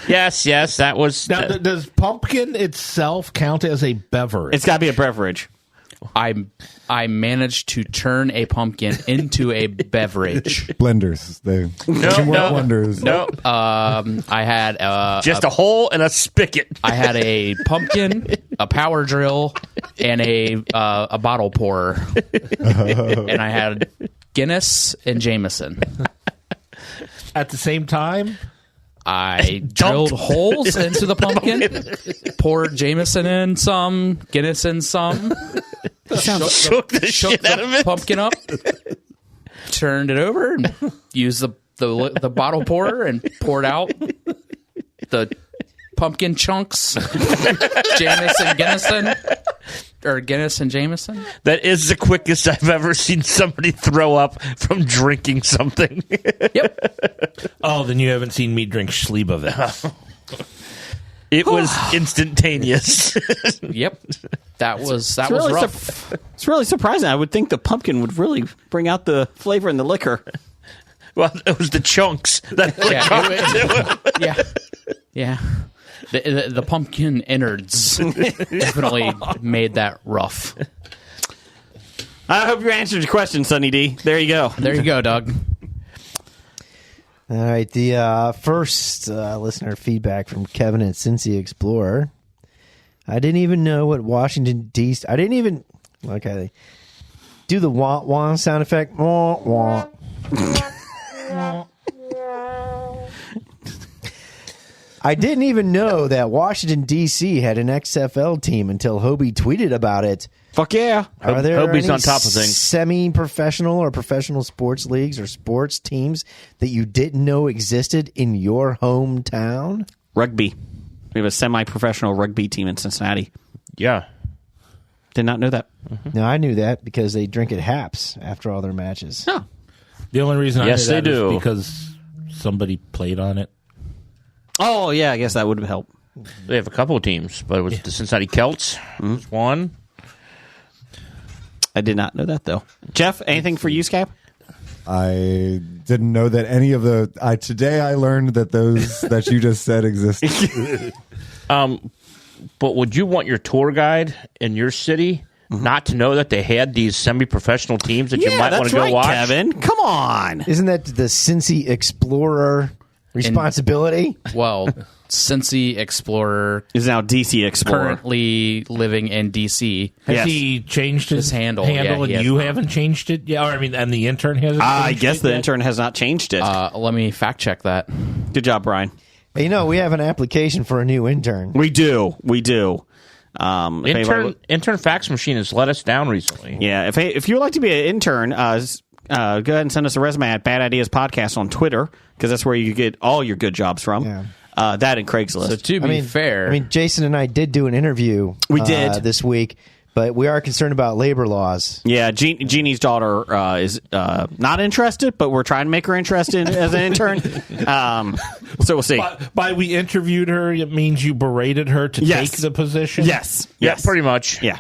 Yes, that was. Now, does pumpkin itself count as a beverage? It's got to be a beverage. I managed to turn a pumpkin into a beverage. Blenders. They work wonders. No, I had just a hole and a spigot. I had a pumpkin, a power drill, and a bottle pourer, and I had Guinness and Jameson. At the same time? I drilled holes into the pumpkin, poured Jameson in some, Guinness in some, Shook the shit out of it. pumpkin up, turned it over, and used the bottle pourer and poured out the pumpkin chunks, Jameson, Guinness and Jameson. That is the quickest I've ever seen somebody throw up from drinking something. Yep. Oh, then you haven't seen me drink Slivovitz. It was instantaneous. Yep. That was really rough. It's really surprising. I would think the pumpkin would really bring out the flavor in the liquor. Well, it was the chunks that Yeah. The pumpkin innards definitely made that rough. I hope you answered your question, Sonny D. There you go. There you go, Doug. All right, the first listener feedback from Kevin at Cincy Explorer. I didn't even know what Washington D.C. I didn't even do the wah wah sound effect. Wah wah. I didn't even know that Washington D.C. had an XFL team until Hobie tweeted about it. Fuck yeah! Are there Hobie's any on top of things. semi-professional or professional sports leagues or sports teams that you didn't know existed in your hometown? Rugby. We have a semi-professional rugby team in Cincinnati. Yeah. Did not know that. No, I knew that because they drink at Haps after all their matches. Oh. The only reason Yes, I knew they that is do. because somebody played on it. Oh, yeah, I guess that would have helped. They have a couple of teams, but it was the Cincinnati Celts. Was one. I did not know that, though. Jeff, anything for you, Scap? I didn't know that any of the. Today I learned that those that you just said existed. But would you want your tour guide in your city not to know that they had these semi-professional teams that you might want to go watch? Kevin. Come on. Isn't that the Cincy Explorer responsibility? Well, Cincy Explorer Is now DC Explorer. currently living in DC. Has Yes. he changed his His handle, yeah, and he has you not. haven't changed it? Yeah, or, I mean, and the intern hasn't I changed guess it the yet? intern has not changed it. Let me fact check that. Good job, Brian. Hey, we have an application for a new intern. We do. If anybody- Intern fax machine has let us down recently. Yeah, if you would like to be an intern, go ahead and send us a resume at Bad Ideas Podcast on Twitter, because that's where you get all your good jobs from. Yeah. That and Craigslist. So to be fair, Jason and I did do an interview. We did. This week, but we are concerned about labor laws. Yeah, Jeannie's daughter is not interested, but we're trying to make her interested as an intern. So we'll see. By we interviewed her, it means you berated her to Yes. take the position? Yes. Yeah, pretty much. Yeah.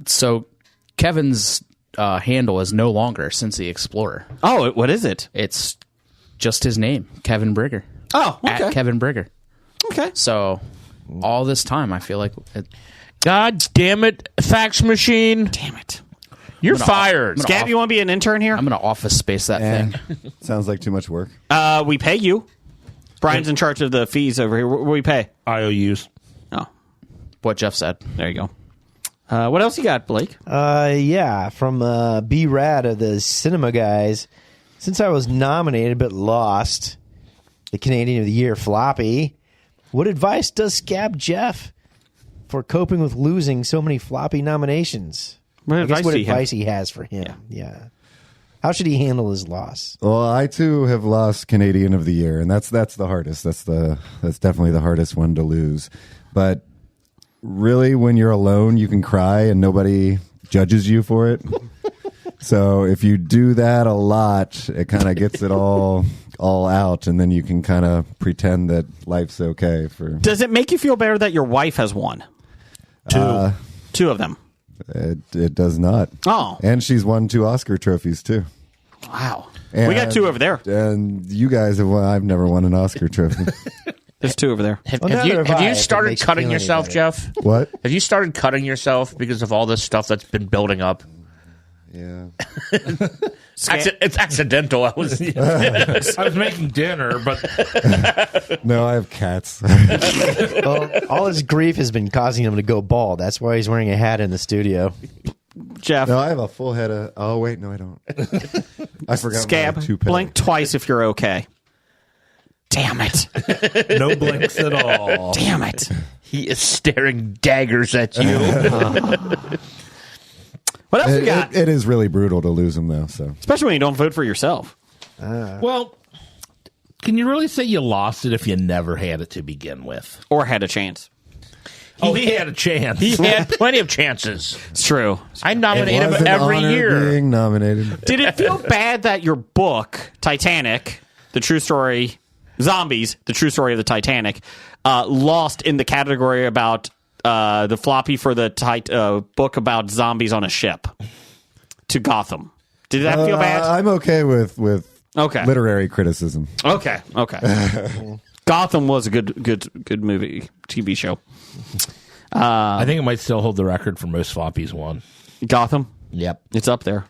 so Kevin's handle is no longer Cincy Explorer. Oh, what is it? It's just his name, Kevin Brigger. Oh, okay. At Kevin Brigger. Okay. So all this time, I feel like God damn it, fax machine. Damn it. You're I'm gonna- fired. I'm gonna Scab, you want to be an intern here? I'm going to office space that thing. Sounds like too much work. We pay you. Brian's in charge of the fees over here. What do we pay? IOUs. Oh, What Jeff said. there you go. What else you got, Blake? Yeah, from B Rad of the Cinema Guys. Since I was nominated but lost the Canadian of the Year floppy, what advice does Scab Jeff for coping with losing so many floppy nominations? What I guess advice what do you have? advice he has for him. Yeah. How should he handle his loss? Well, I too have lost Canadian of the Year, and that's the hardest. That's definitely the hardest one to lose. But really, when you're alone, you can cry and nobody judges you for it. So if you do that a lot, it kind of gets it all out, and then you can kind of pretend that life's okay. Does it make you feel better that your wife has won? Two of them. It does not. Oh. And she's won 2 Oscar trophies too. Wow. And, we got 2 over there. And you guys have won. I've never won an Oscar trophy. There's two over there. Have, Well, have neither you have have I, you if it started makes you cutting feel any yourself, better. Jeff? What? Have you started cutting yourself because of all this stuff that's been building up? Yeah. It's accidental. I was. I was making dinner, but No, I have cats. Well, all his grief has been causing him to go bald. That's why he's wearing a hat in the studio. Jeff, No, I have a full head of. Oh wait, no, I don't. I forgot. Scab, my toupee. blink twice if you're okay. Damn it. no blinks at all. Damn it. He is staring daggers at you. What else you got? It is really brutal to lose him though. So Especially when you don't vote for yourself. Well, can you really say you lost it if you never had it to begin with? Or had a chance. He had a chance. He had plenty of chances. It's true. I nominate It him was an every honor year. being nominated. Did it feel bad that your book, Titanic, the true story, Zombies, the true story of the Titanic, lost in the category about the floppy for the book about zombies on a ship to Gotham? Did that feel bad? I'm okay with Okay. literary criticism. Okay. Gotham was a good movie, TV show. I think it might still hold the record for most floppies won. Gotham, Yep. it's up there.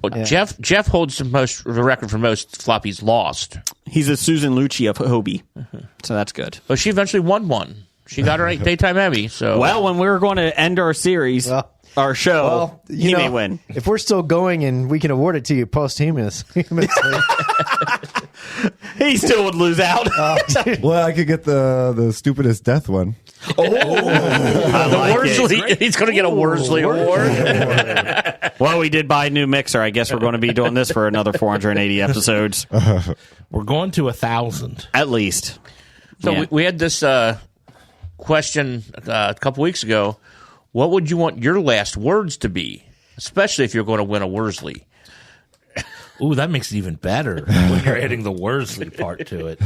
Well, Jeff holds the record for most floppies lost. He's a Susan Lucci of Hobie, so that's good. But she eventually won one. She got her daytime Emmy. So Well, when we were going to end our series, Well- our show, Well, he may win. If we're still going and we can award it to you posthumously, He still would lose out. Well, I could get the stupidest death one. Worsley, he's going to get a Worsley Award. Well, we did buy a new mixer. I guess we're going to be doing this for another 480 episodes, We're going to 1,000. at least. So Yeah. we had this question a couple weeks ago. What would you want your last words to be, especially if you're going to win a Worsley? Ooh, that makes it even better when you're adding the Worsley part to it.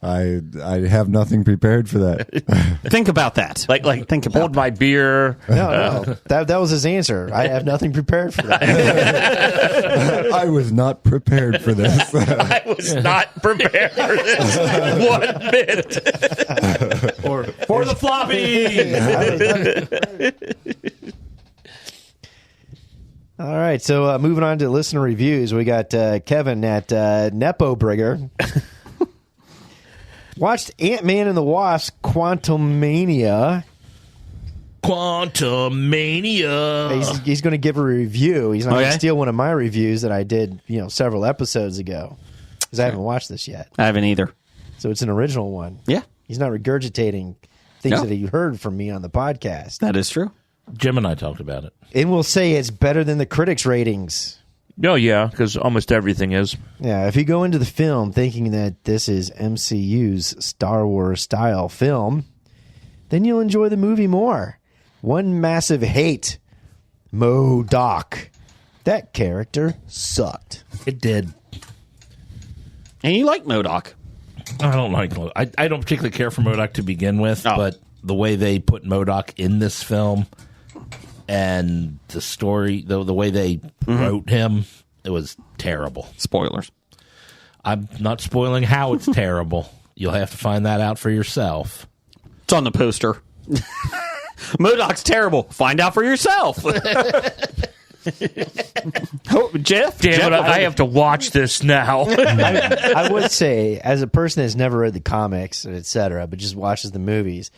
I have nothing prepared for that. Think about that. Like Think about hold my beer. no, that was his answer. I have nothing prepared for that. I was not prepared for this. I was not prepared for this 1 bit. Or for the floppy. All right, so moving on to listener reviews, we got Kevin at Nepo Brigger. Watched Ant-Man and the Wasp: Quantumania. Quantumania. He's going to give a review. He's not going Okay. to steal one of my reviews that I did, several episodes ago, because I haven't watched this yet. I haven't either. So it's an original one. Yeah, He's not regurgitating things No. that he heard from me on the podcast. that is true. Jim and I talked about it. And we'll say it's better than the critics' ratings. Oh, yeah, because almost everything is. Yeah, if you go into the film thinking that this is MCU's Star Wars style film, then you'll enjoy the movie more. One massive hate. MODOK. That character sucked. It did. And you like MODOK. I don't like MODOK. I don't particularly care for MODOK to begin with, Oh. but the way they put MODOK in this film and the story, the way they wrote him, it was terrible. Spoilers. I'm not spoiling how it's terrible. You'll have to find that out for yourself. It's on the poster. MODOK's terrible. Find out for yourself. Oh, Jeff? Damn it, I have to watch this now. I would say, as a person that's never read the comics, etc., but just watches the movies,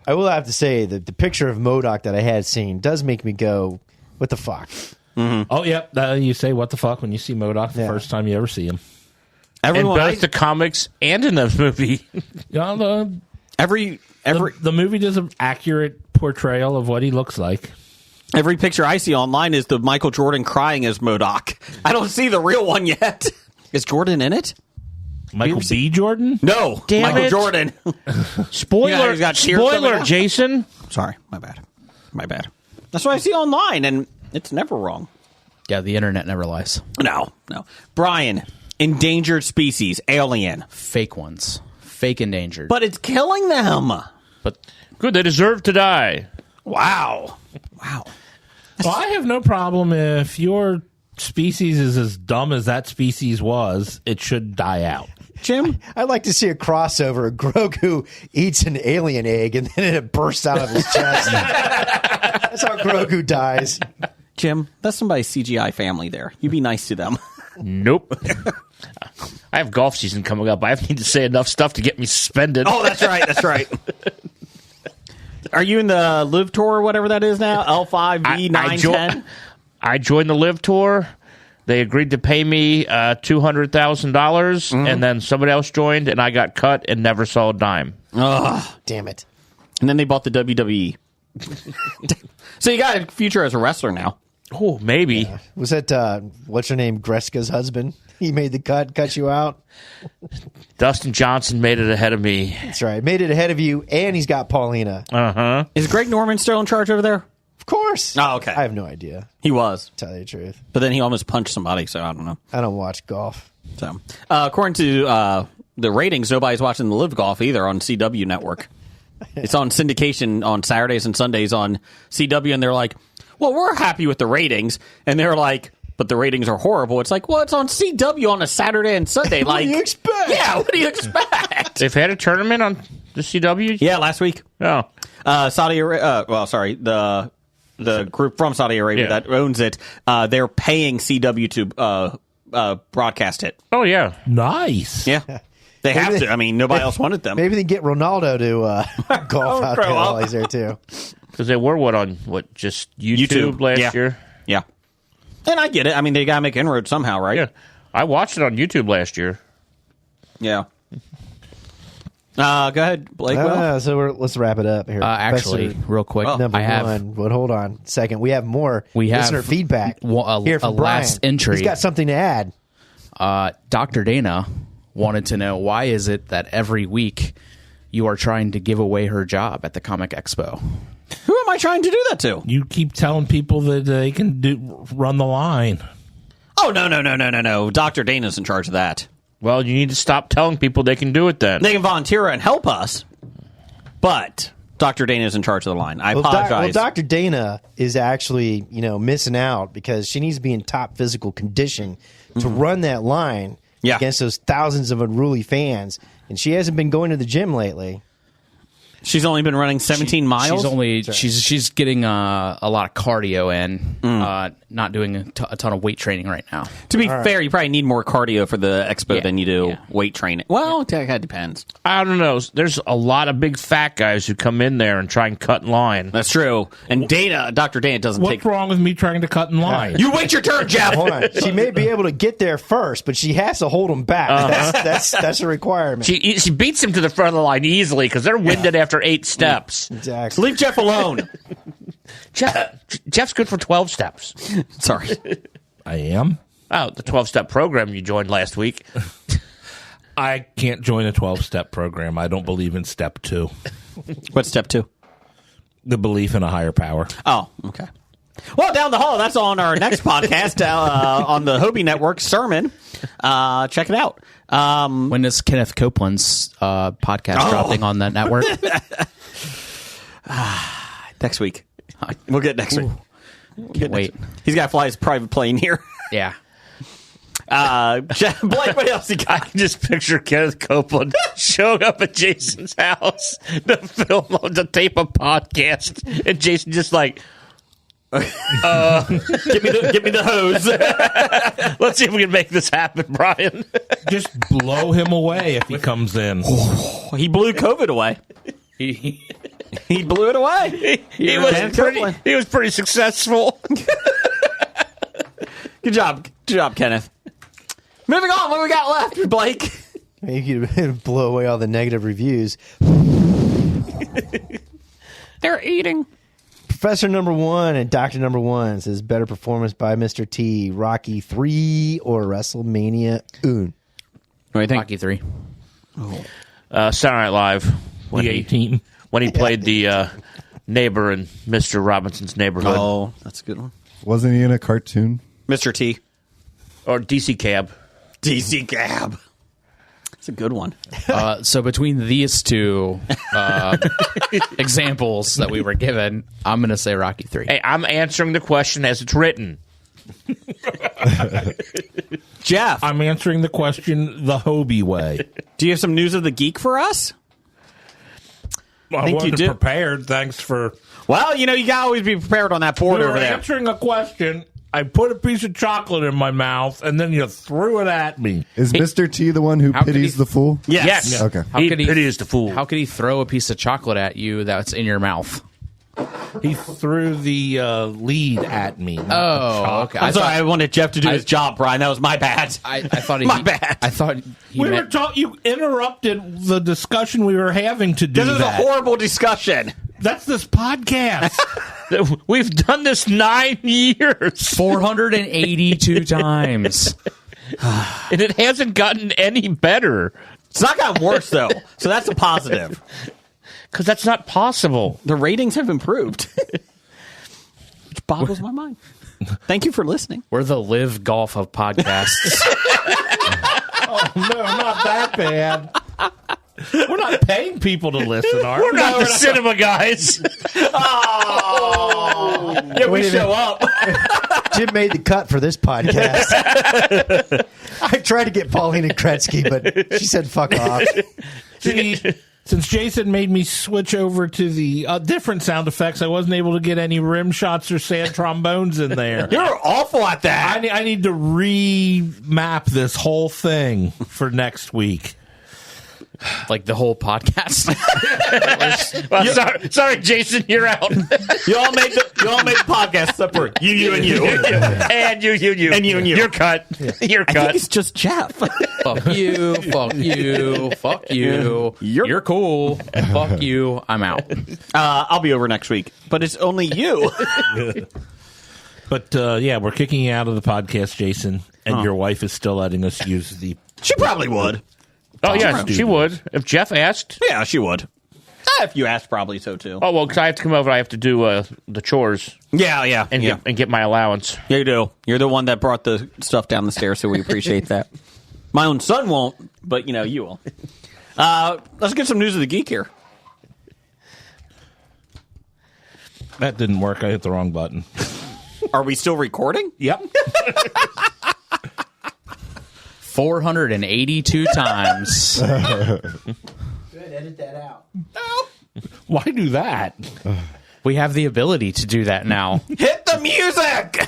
I will have to say that the picture of MODOK that I had seen does make me go, what the fuck? Oh, yep. You say what the fuck when you see MODOK the Yeah. first time you ever see him. In Everyone, both the comics and in the movie. Yeah, every the movie does an accurate portrayal of what he looks like. every picture I see online is the Michael Jordan crying as MODOK. I don't see the real one yet. Is Jordan in it? Michael B. Jordan? No, Damn Michael it. Jordan. Spoiler, Yeah, he's got tears coming spoiler, out. Jason. Sorry, my bad. That's what I see online, and it's never wrong. Yeah, the internet never lies. No. Brian, endangered species, alien. Fake ones. Fake endangered. But it's killing them. But good, they deserve to die. Wow. Well, I have no problem if your species is as dumb as that species was, it should die out. Jim? I'd like to see a crossover. Grogu eats an alien egg and then it bursts out of his chest. That's how Grogu dies. Jim, that's somebody's CGI family there. You be nice to them. Nope. I have golf season coming up. I need to say enough stuff to get me suspended. Oh, that's right. That's right. Are you in the Live Tour or whatever that is now? L5V910? I joined the Live Tour. They agreed to pay me $200,000, and then somebody else joined, and I got cut and never saw a dime. Ugh. Damn it. And then they bought the WWE. So you got a future as a wrestler now. Oh, maybe. Yeah. Was that, what's her name, Greska's husband? He made the cut you out? Dustin Johnson made it ahead of me. That's right. Made it ahead of you, and he's got Paulina. Uh-huh. Is Greg Norman still in charge over there? Of course. Oh, okay. I have no idea, He was. to tell you the truth. But then he almost punched somebody, so I don't know. I don't watch golf. So, according to the ratings, nobody's watching the Live Golf either on CW Network. It's on syndication on Saturdays and Sundays on CW, and they're like, well, we're happy with the ratings. And they're like, but the ratings are horrible. It's like, well, it's on CW on a Saturday and Sunday. What Like, do you expect? Yeah, what do you expect? They've had a tournament on the CW? Yeah, last week. Oh. Saudi Arabia, the group from Saudi Arabia that owns it, they're paying CW to broadcast it. Oh, yeah. Nice. Yeah. They have to. I mean, nobody else wanted them. Maybe they get Ronaldo to golf out there grow while up. he's there, too. Because they were, just YouTube last year? Yeah. And I get it. I mean, they got to make inroads somehow, right? Yeah. I watched it on YouTube last year. Yeah. Go ahead, Blake. So let's wrap it up here. Actually, Professor real quick, number I have one. But hold on a second. We have more We have listener feedback here from a last Brian. entry. He's got something to add. Dr. Dana wanted to know, why is it that every week you are trying to give away her job at the Comic Expo? Who am I trying to do that to? You keep telling people that they can run the line. Oh, no. Dr. Dana's in charge of that. Well, you need to stop telling people they can do it then. They can volunteer and help us, but Dr. Dana's in charge of the line. I apologize. Well, Dr. Dana is actually, missing out because she needs to be in top physical condition to run that line against those thousands of unruly fans, and she hasn't been going to the gym lately. She's only been running 17 miles. She's getting a lot of cardio in, not doing a ton of weight training right now. To be fair, you probably need more cardio for the expo than you do weight training. Well, that depends. I don't know. There's a lot of big fat guys who come in there and try and cut in line. That's true. And Dr. Dana doesn't What's wrong with me trying to cut in line? You wait your turn, Jeff. Hold on. She may be able to get there first, but she has to hold him back. That's a requirement. She beats him to the front of the line easily because they're winded after 8 steps. Exactly. Leave Jeff alone. Jeff's good for 12 steps. Sorry. I am. Oh, the 12-step program you joined last week. I can't join a 12-step program. I don't believe in step 2. What's step 2? The belief in a higher power. Oh, okay. Well, down the hall, that's on our next podcast on the Hobie Network, Sermon. Check it out. When is Kenneth Copeland's podcast dropping on that network? Next week. We'll get next week. Can't wait. He's got to fly his private plane here. Yeah. Blake, what else you got? I can just picture Kenneth Copeland showing up at Jason's house to film to tape a podcast, and Jason just like, give me the hose. let's see if we can make this happen, Brian. Just blow him away if he comes in. He blew COVID away. He blew it away. He was pretty successful. Good job, Kenneth. Moving on, what we got left, Blake? You could blow away all the negative reviews. They're eating. Professor number one and Doctor number one says better performance by Mr. T, Rocky 3 or WrestleMania Un. What do you think? Rocky 3. Saturday Night Live. The 18. When he played the neighbor in Mr. Robinson's Neighborhood. Oh, that's a good one. Wasn't he in a cartoon? Mr. T. Or DC Cab. DC Cab. That's a good one. So between these two examples that we were given, I'm going to say Rocky 3. Hey, I'm answering the question as it's written. Jeff, I'm answering the question the Hobie way. do you have some news of the geek for us? I think you wasn't do. prepared. Thanks for. Well, you gotta always be prepared on that board We over were there. answering a question. I put a piece of chocolate in my mouth, and then you threw it at me. Is Mr. T the one who How could pities he- the fool? Yes. Okay. He pities the fool. How could he throw a piece of chocolate at you that's in your mouth? He threw the lead at me. Oh, okay. I'm sorry, I wanted Jeff to do his job, Brian. That was my bad. I thought he, My bad. I thought he We were meant, you interrupted the discussion we were having to do This is a that. horrible discussion. That's this podcast. We've done this 9 years, 482 times. and it hasn't gotten any better. It's not gotten worse, though, so that's a positive. Because that's not possible. The ratings have improved, which boggles my mind. Thank you for listening. We're the live golf of podcasts. No, not that bad. We're not paying people to listen, are We're we? not the cinema guys. Yeah, we Wait a show up. Jim made the cut for this podcast. I tried to get Pauline and Kretzky, but she said fuck off. See, since Jason made me switch over to the different sound effects, I wasn't able to get any rim shots or sad trombones in there. You're awful at that. I need to remap this whole thing for next week. Like the whole podcast. Well, sorry, Jason, you're out. You all make the podcast separate. You, and you. And you. And you. You're cut. You're I think cut. it's just Jeff. Fuck you. Fuck you. Fuck you. You're cool. Fuck you. I'm out. I'll be over next week, but it's only you. But yeah, we're kicking you out of the podcast, Jason, and your wife is still letting us use the. She probably would. Oh, yeah, she would. If Jeff asked. Yeah, she would. If you asked, probably so too. Oh, well, because I have to come over. I have to do the chores Yeah. and get my allowance. Yeah, you do. You're the one that brought the stuff down the stairs, so we appreciate that. My own son won't, but you will. Let's get some news of the geek here. That didn't work. I hit the wrong button. Are we still recording? Yep. 482 times. Edit that out. Why do that? We have the ability to do that now. Hit the music!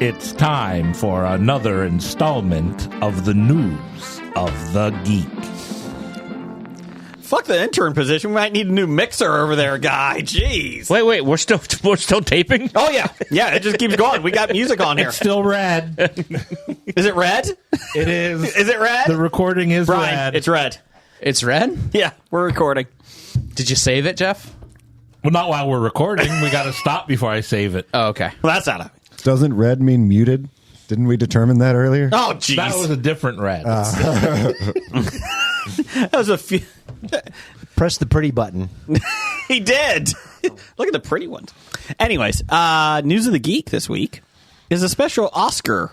It's time for another installment of the news of the geek. Fuck the intern position. We might need a new mixer over there, guy. Jeez. Wait, we're still taping? Oh, yeah. Yeah, it just keeps going. We got music on here. It's still red. Is it red? It is. Is it red? The recording is Brian, red. it's red. It's red? Yeah, we're recording. Did you save it, Jeff? Well, not while we're recording. We got to stop before I save it. Oh, okay. Well, that's not a... Doesn't red mean muted? Didn't we determine that earlier? Oh, jeez. That was a different red. That was a few... Press the pretty button. He did. Look at the pretty ones. Anyways, News of the Geek this week is a special Oscar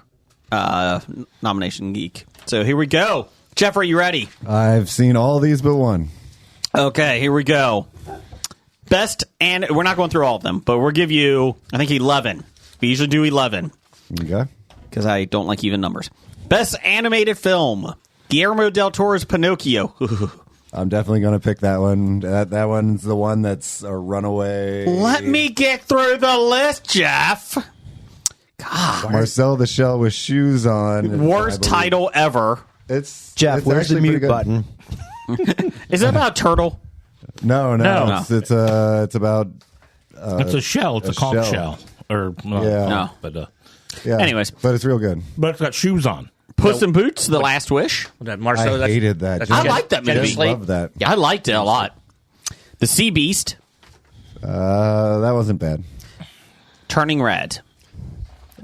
nomination geek. So here we go. Jeff, are you ready? I've seen all these but one. Okay, here we go. Best, and we're not going through all of them, but we'll give you, I think, 11. We usually do 11 Okay. because I don't like even numbers. Best animated film: Guillermo del Toro's Pinocchio. I'm definitely going to pick that one. That one's the one that's a runaway. Let me get through the list, Jeff. Marcel the Shell with shoes on. Worst title ever. It's Jeff, it's where's the actually mute pretty good. button? Is it about a turtle? No. No. It's about It's a shell. It's a conch shell. Or Yeah. No. but yeah. Anyways. but it's real good. it's got shoes on. Puss in Boots: The Last Wish. That Marcel, I hated that. that's I Jen- like that Jen movie. Slate. Love that. Yeah, I liked it a lot. The Sea Beast. That wasn't bad. Turning Red.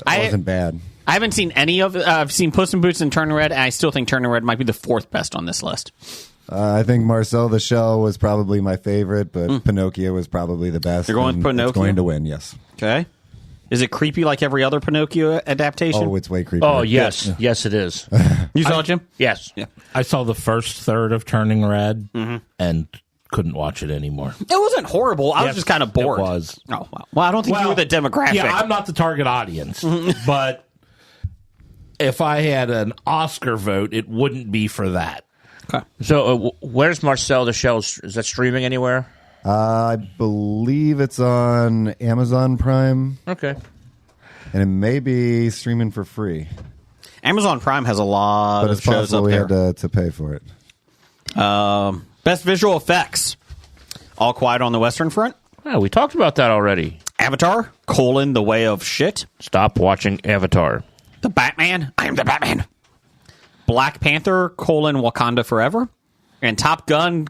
That wasn't bad. I haven't seen any of it. I've seen Puss in Boots and Turning Red, and I still think Turning Red might be the fourth best on this list. I think Marcel the Shell was probably my favorite, but Pinocchio was probably the best. You're going with and Pinocchio? It's going to win, yes. Okay. Is it creepy like every other Pinocchio adaptation? Oh, it's way creepier. Oh, yes. Yes, it is. You saw it, Jim? Yes. Yeah. I saw the first third of Turning Red and couldn't watch it anymore. It wasn't horrible. I was Yes, just kind of bored. It was. Oh, wow. Well, I don't think you were the demographic. Yeah, I'm not the target audience, but if I had an Oscar vote, it wouldn't be for that. So, where's Marcel the Shell? Is that streaming anywhere? I believe it's on Amazon Prime, Okay. and it may be streaming for free. Amazon Prime has a lot But of it's shows possible up we there. had to pay for it. Best visual effects. All Quiet on the Western Front. Oh, we talked about that already. Avatar, The Way of Shit. Stop watching Avatar. The Batman, I am the Batman. Black Panther, Wakanda Forever. And Top Gun,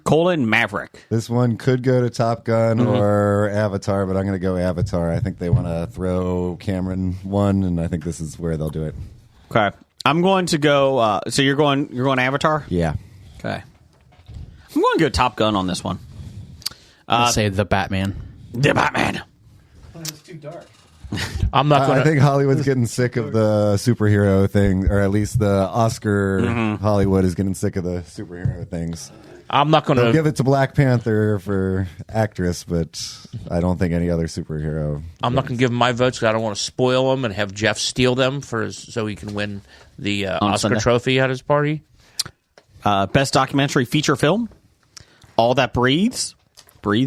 Maverick. This one could go to Top Gun or Avatar, but I'm going to go Avatar. I think they want to throw Cameron one, and I think this is where they'll do it. Okay. I'm going to go, so you're going Avatar? Yeah. Okay. I'm going to go Top Gun on this one. Let's say the Batman. The Batman. It's too dark. I'm not going I think Hollywood's getting sick of the superhero thing, or at least the Oscar Hollywood is getting sick of the superhero things. I'm not going They'll to give it to Black Panther for actress, but I don't think any other superhero. I'm not going to give him my votes because I don't want to spoil them and have Jeff steal them so he can win the Oscar Sunday. trophy at his party. Best documentary feature film. All That Breathes. All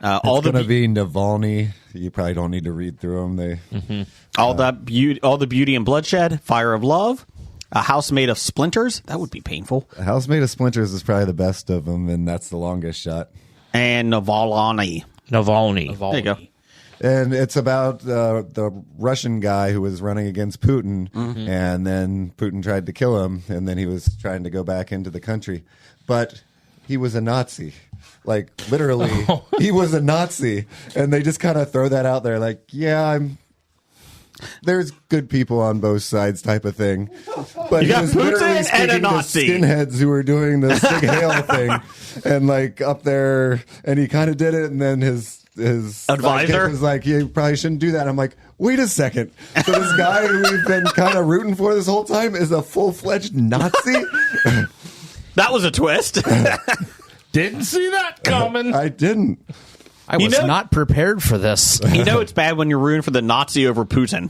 It's going to the be Navalny. You probably don't need to read through them. all the Beauty and Bloodshed. Fire of Love. A House Made of Splinters. That would be painful. A House Made of Splinters is probably the best of them, and that's the longest shot. And Navalny. Navalny. There you go. And it's about the Russian guy who was running against Putin, and then Putin tried to kill him, and then he was trying to go back into the country. But he was a Nazi. Like, literally, he was a Nazi. And they just kind of throw that out there like, yeah, there's good people on both sides type of thing. But You he got was Putin literally and a speaking to Nazi. skinheads who were doing the Sig Hail thing. And, like, up there, and he kind of did it, and then his Advisor? sidekick was like, you probably shouldn't do that. I'm like, wait a second. So this guy who we've been kind of rooting for this whole time is a full-fledged Nazi? That was a twist. Didn't see that coming. I didn't. I was not prepared for this. You know it's bad when you're rooting for the Nazi over Putin.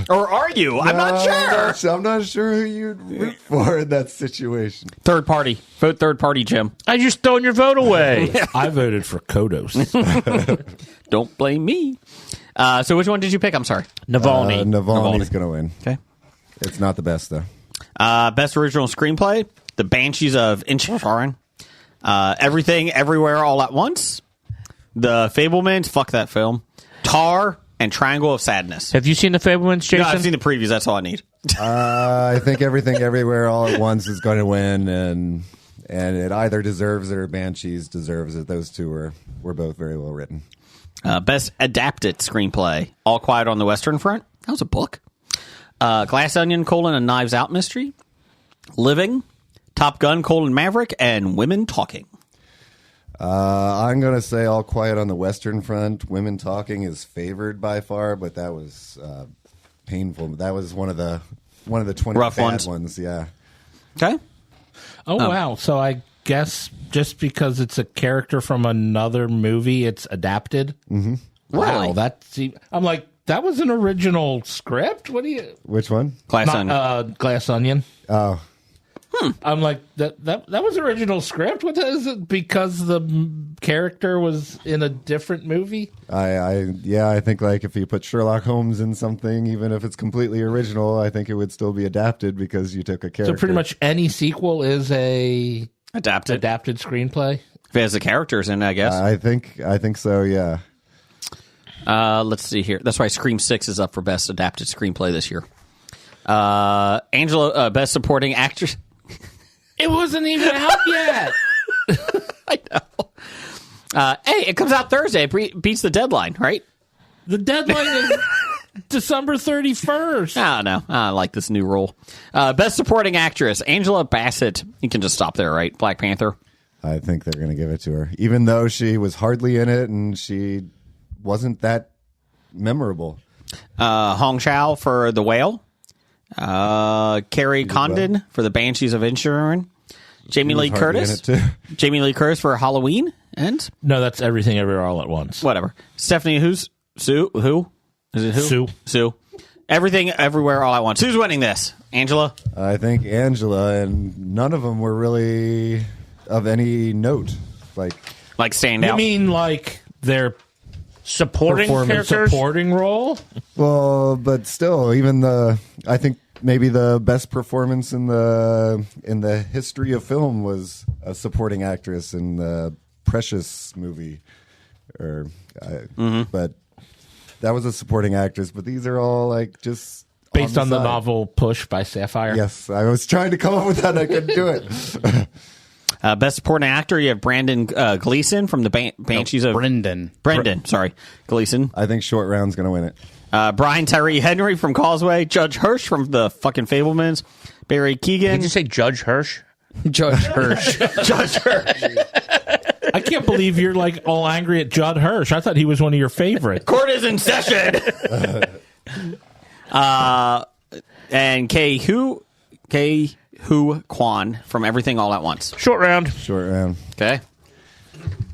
Or are you? I'm not sure. I'm not sure who you'd root for in that situation. Third party. Vote third party, Jim. I just thrown your vote away. I voted for Kodos. Don't blame me. So which one did you pick? I'm sorry. Navalny. Navalny's going to win. Okay. It's not the best, though. Best original screenplay. The Banshees of Inisherin. Everything, Everywhere, All at Once. The Fabelmans. Fuck that film. Tar and Triangle of Sadness. Have you seen the Fabelmans, Jason? No, I've seen the previews. That's all I need. I think Everything Everywhere All at Once is going to win, and it either deserves it or Banshees deserves it. Those two were both very well written. Best adapted screenplay. All Quiet on the Western Front. That was a book. Glass Onion, A Knives Out Mystery. Living. Top Gun, Maverick. And Women Talking. I'm going to say All Quiet on the Western Front. Women Talking is favored by far, but that was painful. That was one of the 20 Rough bad ones. Yeah. Okay. Wow. So I guess just because it's a character from another movie, it's adapted? Mm-hmm. Really? Wow. I'm like, that was an original script? What do you... Which one? Glass Onion. Glass Onion. Oh. I'm like, that was original script? What is it? Because the character was in a different movie? I think like if you put Sherlock Holmes in something, even if it's completely original, I think it would still be adapted because you took a character. So pretty much any sequel is a adapted screenplay? If it has the characters in it, I guess. I think so, yeah. Let's see here. That's why Scream 6 is up for Best Adapted Screenplay this year. Angela, Best Supporting Actress. It wasn't even out yet. I know. Hey, it comes out Thursday. It beats the deadline, right? The deadline is December 31st. I don't know. I like this new rule. Best Supporting Actress, Angela Bassett. You can just stop there, right? Black Panther. I think they're going to give it to her, even though she was hardly in it and she wasn't that memorable. Hong Chau for The Whale. Carrie Condon for The Banshees of Inisherin. Jamie Lee Curtis. Jamie Lee Curtis for Halloween. And no, that's Everything Everywhere All at Once. Whatever. Stephanie Sue. Who? Is it who? Sue. Everything, Everywhere, All at Once. Who's winning this? Angela? I think Angela, and none of them were really of any note. Like stand You out. mean like their Supporting characters. supporting role? Well, but still, even I think maybe the best performance in the history of film was a supporting actress in the Precious movie, but that was a supporting actress. But these are all like just Based on the side. novel Push by Sapphire? Yes, I was trying to come up with that, and I couldn't do it. Best supporting actor, you have Brandon Gleeson from the Banshees of... Brendan. Sorry. Gleeson. I think Short Round's going to win it. Brian Tyree Henry from Causeway. Judge Hirsch from the fucking Fablemans. Barry Keegan. Did you say Judge Hirsch? Judge Hirsch. Judge Hirsch. I can't believe you're like all angry at Judd Hirsch. I thought he was one of your favorites. Court is in session. And Kei-Hu Kwan from Everything All at Once. Short Round. Short Round. Okay.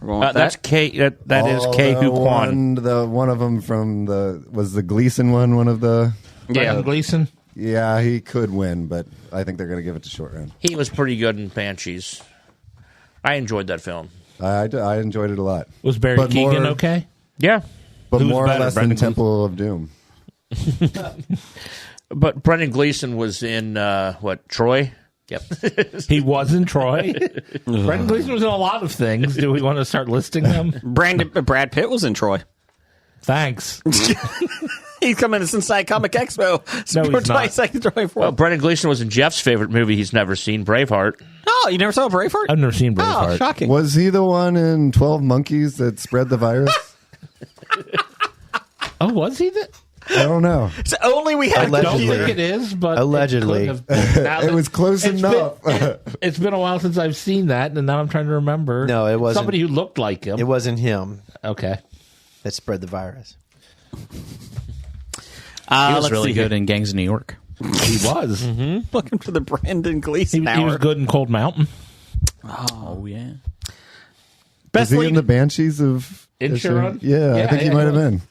We're going with That's that. K. That is K. Hu Kwan. One of them from was the Gleason one. One of the Brandon Gleeson? Yeah, he could win, but I think they're going to give it to Short Round. He was pretty good in Banshees. I enjoyed that film. I enjoyed it a lot. Was Barry But Keegan more- okay? Yeah, But Who's more or better, less Brendan than Temple of Doom. but Brendan Gleeson was in Troy. Yep. He was in Troy. Brendan Gleeson was in a lot of things. Do we want to start listing them? Brad Pitt was in Troy. Thanks. He's coming to Cincinnati Comic Expo. No, he's not. Well, Brendan Gleeson was in Jeff's favorite movie he's never seen, Braveheart. Oh, you never saw Braveheart? I've never seen Braveheart. Oh, shocking. Was he the one in 12 Monkeys that spread the virus? Oh, was he? I don't know. So only we had I don't Allegedly. think it is, but Allegedly. it could have been. Now It that- was close it's enough. It's been a while since I've seen that, and now I'm trying to remember. No, it wasn't. Somebody who looked like him. It wasn't him Okay. that spread the virus. He was let's really see good here. in Gangs of New York. He was. Welcome to the Brandon He, Gleeson he was Hour. good in Cold Mountain. Oh, yeah. Was Best he lead. in the Banshees of Inisherin? Yeah, I think he yeah, might have he been.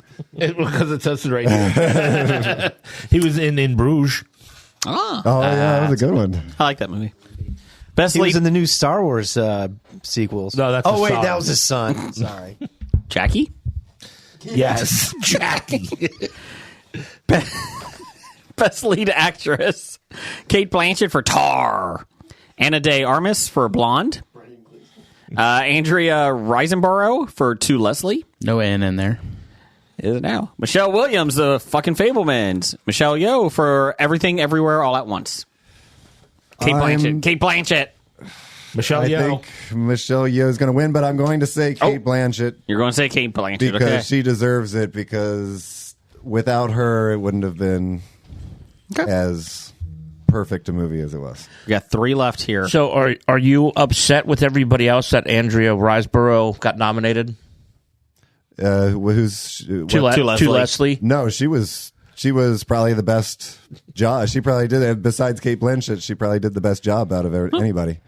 Because it says it right here. He was in Bruges. Ah, Oh, yeah, that was a good one. I like that movie. Best He lead. was in the new Star Wars sequels. No, that's Oh, his wait, son. that was his son. Sorry. Jackie. Yes. Jackie. Best lead actress. Kate Blanchett for Tar. Anna de Armas for Blonde. Andrea Riseborough for To Leslie. No N in there. Is it now? Michelle Williams, the fucking Fablemans. Michelle Yeoh for Everything Everywhere All at Once. Kate Blanchett. Kate Blanchett. Michelle I Yeoh. think Michelle Yeoh is going to win, but I'm going to say Kate Blanchett You're going to say Kate Blanchett, because okay? she deserves it, because without her, it wouldn't have been as perfect a movie as it was. We got 3 left here. So are you upset with everybody else that Andrea Riseborough got nominated? Who's To Leslie. Leslie. No, she was probably the best job. She probably did it. Besides Kate Blanchett, she probably did the best job out of anybody.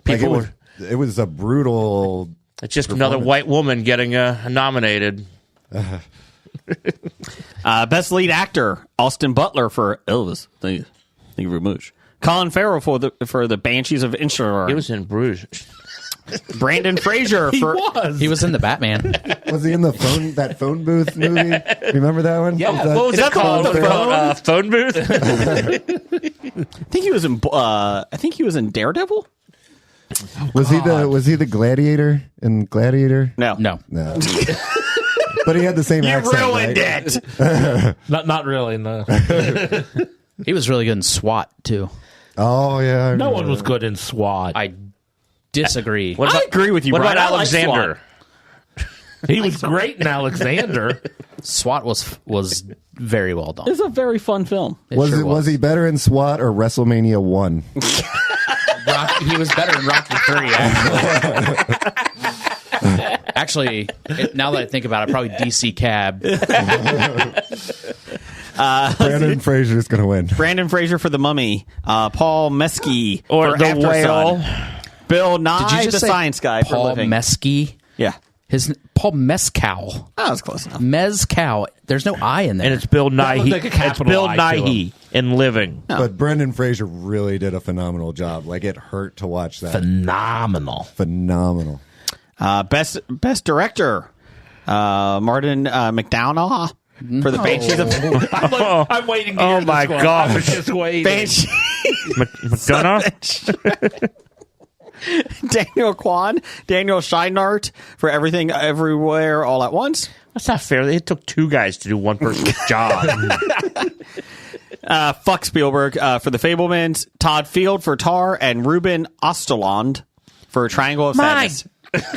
People It was a brutal. It's just another white woman getting nominated. Best lead actor, Austin Butler for Elvis. Thank you very much. Colin Farrell for the Banshees of Inisherin. He was in Bruges. Brandon Fraser for He was in the Batman. Was he in the phone booth movie? Remember that one? Yeah, what was Is it that the one called? with the Phone booth? I think he was in Daredevil. Was he the gladiator in Gladiator? No. No. But he had the same You accent. ruined right? it. Not really, no. He was really good in SWAT, too. Oh yeah. I No remember one was that. good in SWAT. I disagree. I agree with you, What Brian. about I like Alexander? He was great in Alexander. SWAT was very well done. It's a very fun film. Was he better in SWAT or WrestleMania 1? He was better in Rocky 3, actually. Now that I think about it, probably DC Cab. Brandon Fraser is going to win. Brandon Fraser for The Mummy. Paul Mesky Or for The After Whale. Sun. Bill Nye, Did you just the say Science Guy for Paul Living. Mesky? Yeah. Paul Mescal. Oh, that's close enough. Mezcal. There's no I in there. And it's Bill Nighy. like a It's capital Bill I to Nighy in Living. But Brendan Fraser really did a phenomenal job. Like, it hurt to watch that. Phenomenal. Phenomenal. Best director, Martin McDonough for the Banshees of I'm waiting to Oh hear my this one. gosh. I was just waiting. Banshee. McDonough? Daniel Kwan, Daniel Scheinert for Everything Everywhere All at Once. That's not fair. It took two guys to do one person's job. Fuck Spielberg for The Fablemans, Todd Field for Tar, and Ruben Osterland for Triangle of My Sadness.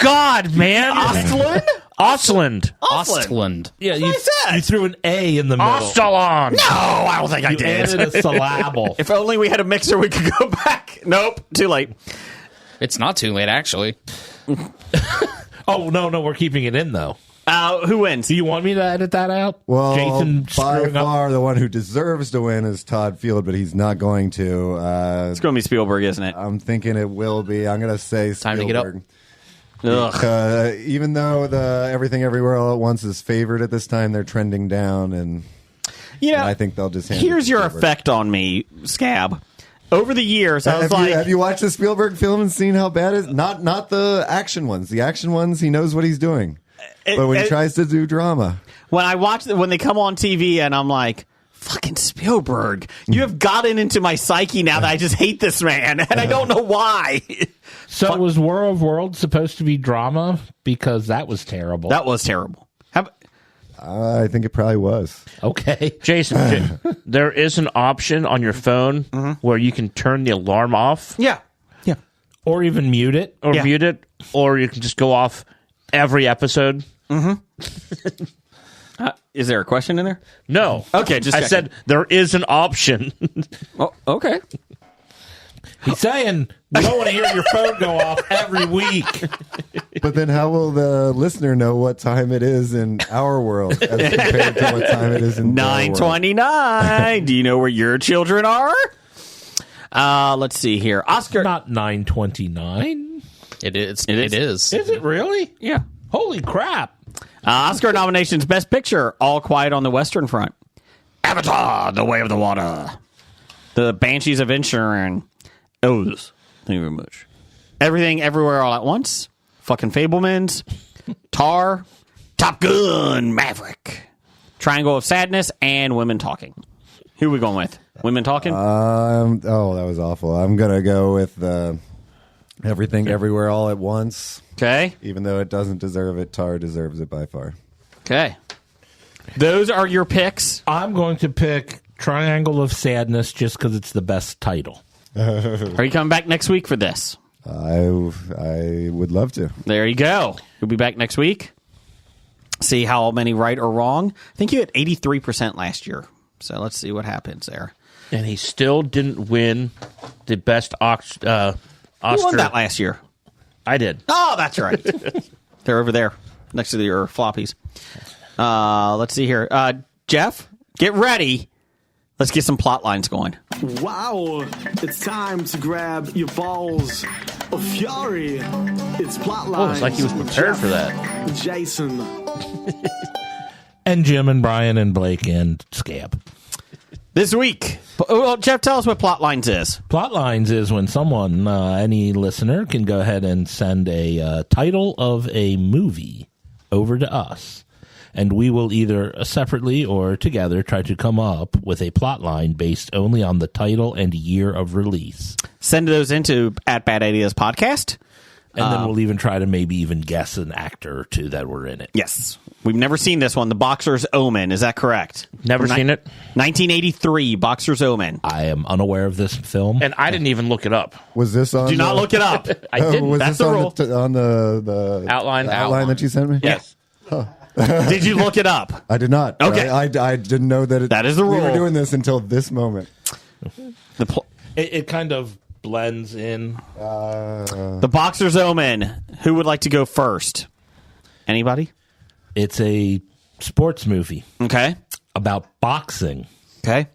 God, man. Ostland? Ostland. Ostland. Yeah, you, what I said. you threw an A in the middle. Ostland. No, I don't think I You did. added a syllable. If only we had a mixer, we could go back. Nope, too late. It's not too late, actually. Oh, no, we're keeping it in, though. Who wins? Do you want me to edit that out? Well, Jason by screwing up? far, the one who deserves to win is Todd Field, but he's not going to. It's going to be Spielberg, isn't it? I'm thinking it will be. I'm going to say Time to get up. Spielberg. Ugh. Even though the Everything Everywhere All at Once is favored at this time, they're trending down, and You know, I think they'll just. Hand it here's to your Spielberg. effect on me, Scab. Over the years, I was Have you watched the Spielberg film and seen how bad it is? Not the action ones. The action ones, he knows what he's doing. But when he tries to do drama, when I watch when they come on TV, and I'm like, fucking Spielberg, you have gotten into my psyche now that I just hate this man, and I don't know why. So was War of Worlds supposed to be drama? Because that was terrible. That was terrible. I think it probably was. Okay. Jason, there is an option on your phone where you can turn the alarm off Yeah. Or even mute it. or Yeah. mute it, or you can just go off every episode. Is there a question in there? No. Okay, just I checking. said there is an option. Oh, okay. He's saying you don't want to hear your phone go off every week. But then how will the listener know what time it is in our world as compared to what time it is in their world? 9:29. Do you know where your children are? Let's see here. Oscar. Not 9:29. It is. It is? It is. Is it really? Yeah. Holy crap. Oscar nominations: Best Picture, All Quiet on the Western Front, Avatar: The Way of the Water, The Banshees of Inisherin, Oz. Thank you very much. Everything, Everywhere, All at Once, fucking Fablemans, Tar, Top Gun, Maverick, Triangle of Sadness, and Women Talking. Who are we going with? Women Talking? Oh, that was awful. I'm gonna go with Everything Everywhere All at Once. Okay. Even though it doesn't deserve it, Tar deserves it by far. Okay. Those are your picks. I'm going to pick Triangle of Sadness just because it's the best title. Are you coming back next week for this? I would love to. There you go. We'll be back next week. See how many right or wrong. I think you had 83% last year. So let's see what happens there. And he still didn't win the best Oscar. Who won that last year? I did. Oh, that's right. They're over there next to your floppies. Let's see here. Jeff, get ready. Let's get some plot lines going. Wow, it's time to grab your balls of fury. It's plotline. Oh, it's like he was prepared for that. Jason. And Jim and Brian and Blake and Scab. This week, well, Jeff, tell us what plot lines is. Plot lines is when someone, any listener, can go ahead and send a title of a movie over to us. And we will either separately or together try to come up with a plot line based only on the title and year of release. Send those into at Bad Ideas Podcast. And then we'll even try to maybe even guess an actor or two that were in it. Yes. We've never seen this one. The Boxer's Omen. Is that correct? Never seen it. 1983, Boxer's Omen. I am unaware of this film. And I didn't even look it up. Was this on? Do not look it up. I didn't. Was That's this the on rule. on the Outline. outline that you sent me? Yes. Did you look it up? I did not. Okay. I didn't know that. That is the We were rule. doing this until this moment. It kind of blends in. The Boxer's Omen. Who would like to go first? Anybody? It's a sports movie Okay. about boxing. Okay.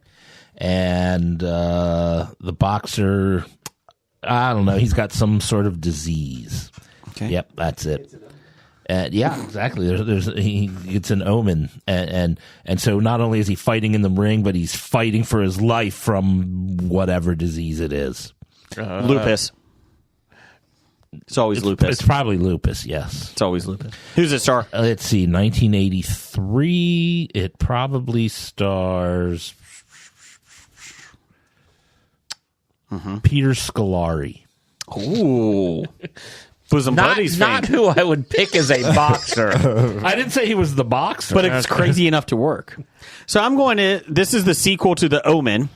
And the boxer, I don't know, he's got some sort of disease. Okay. Yep, that's it. Yeah, exactly. It's an omen, and so not only is he fighting in the ring, but he's fighting for his life from whatever disease it is. Lupus. It's always lupus. It's probably lupus. Yes, it's always lupus. Who's it star? Let's see, 1983. It probably stars Peter Scolari. Ooh. Bosom Buddies not who I would pick as a boxer. I didn't say he was the boxer, but it's crazy enough to work. So I'm going to. This is the sequel to The Omen.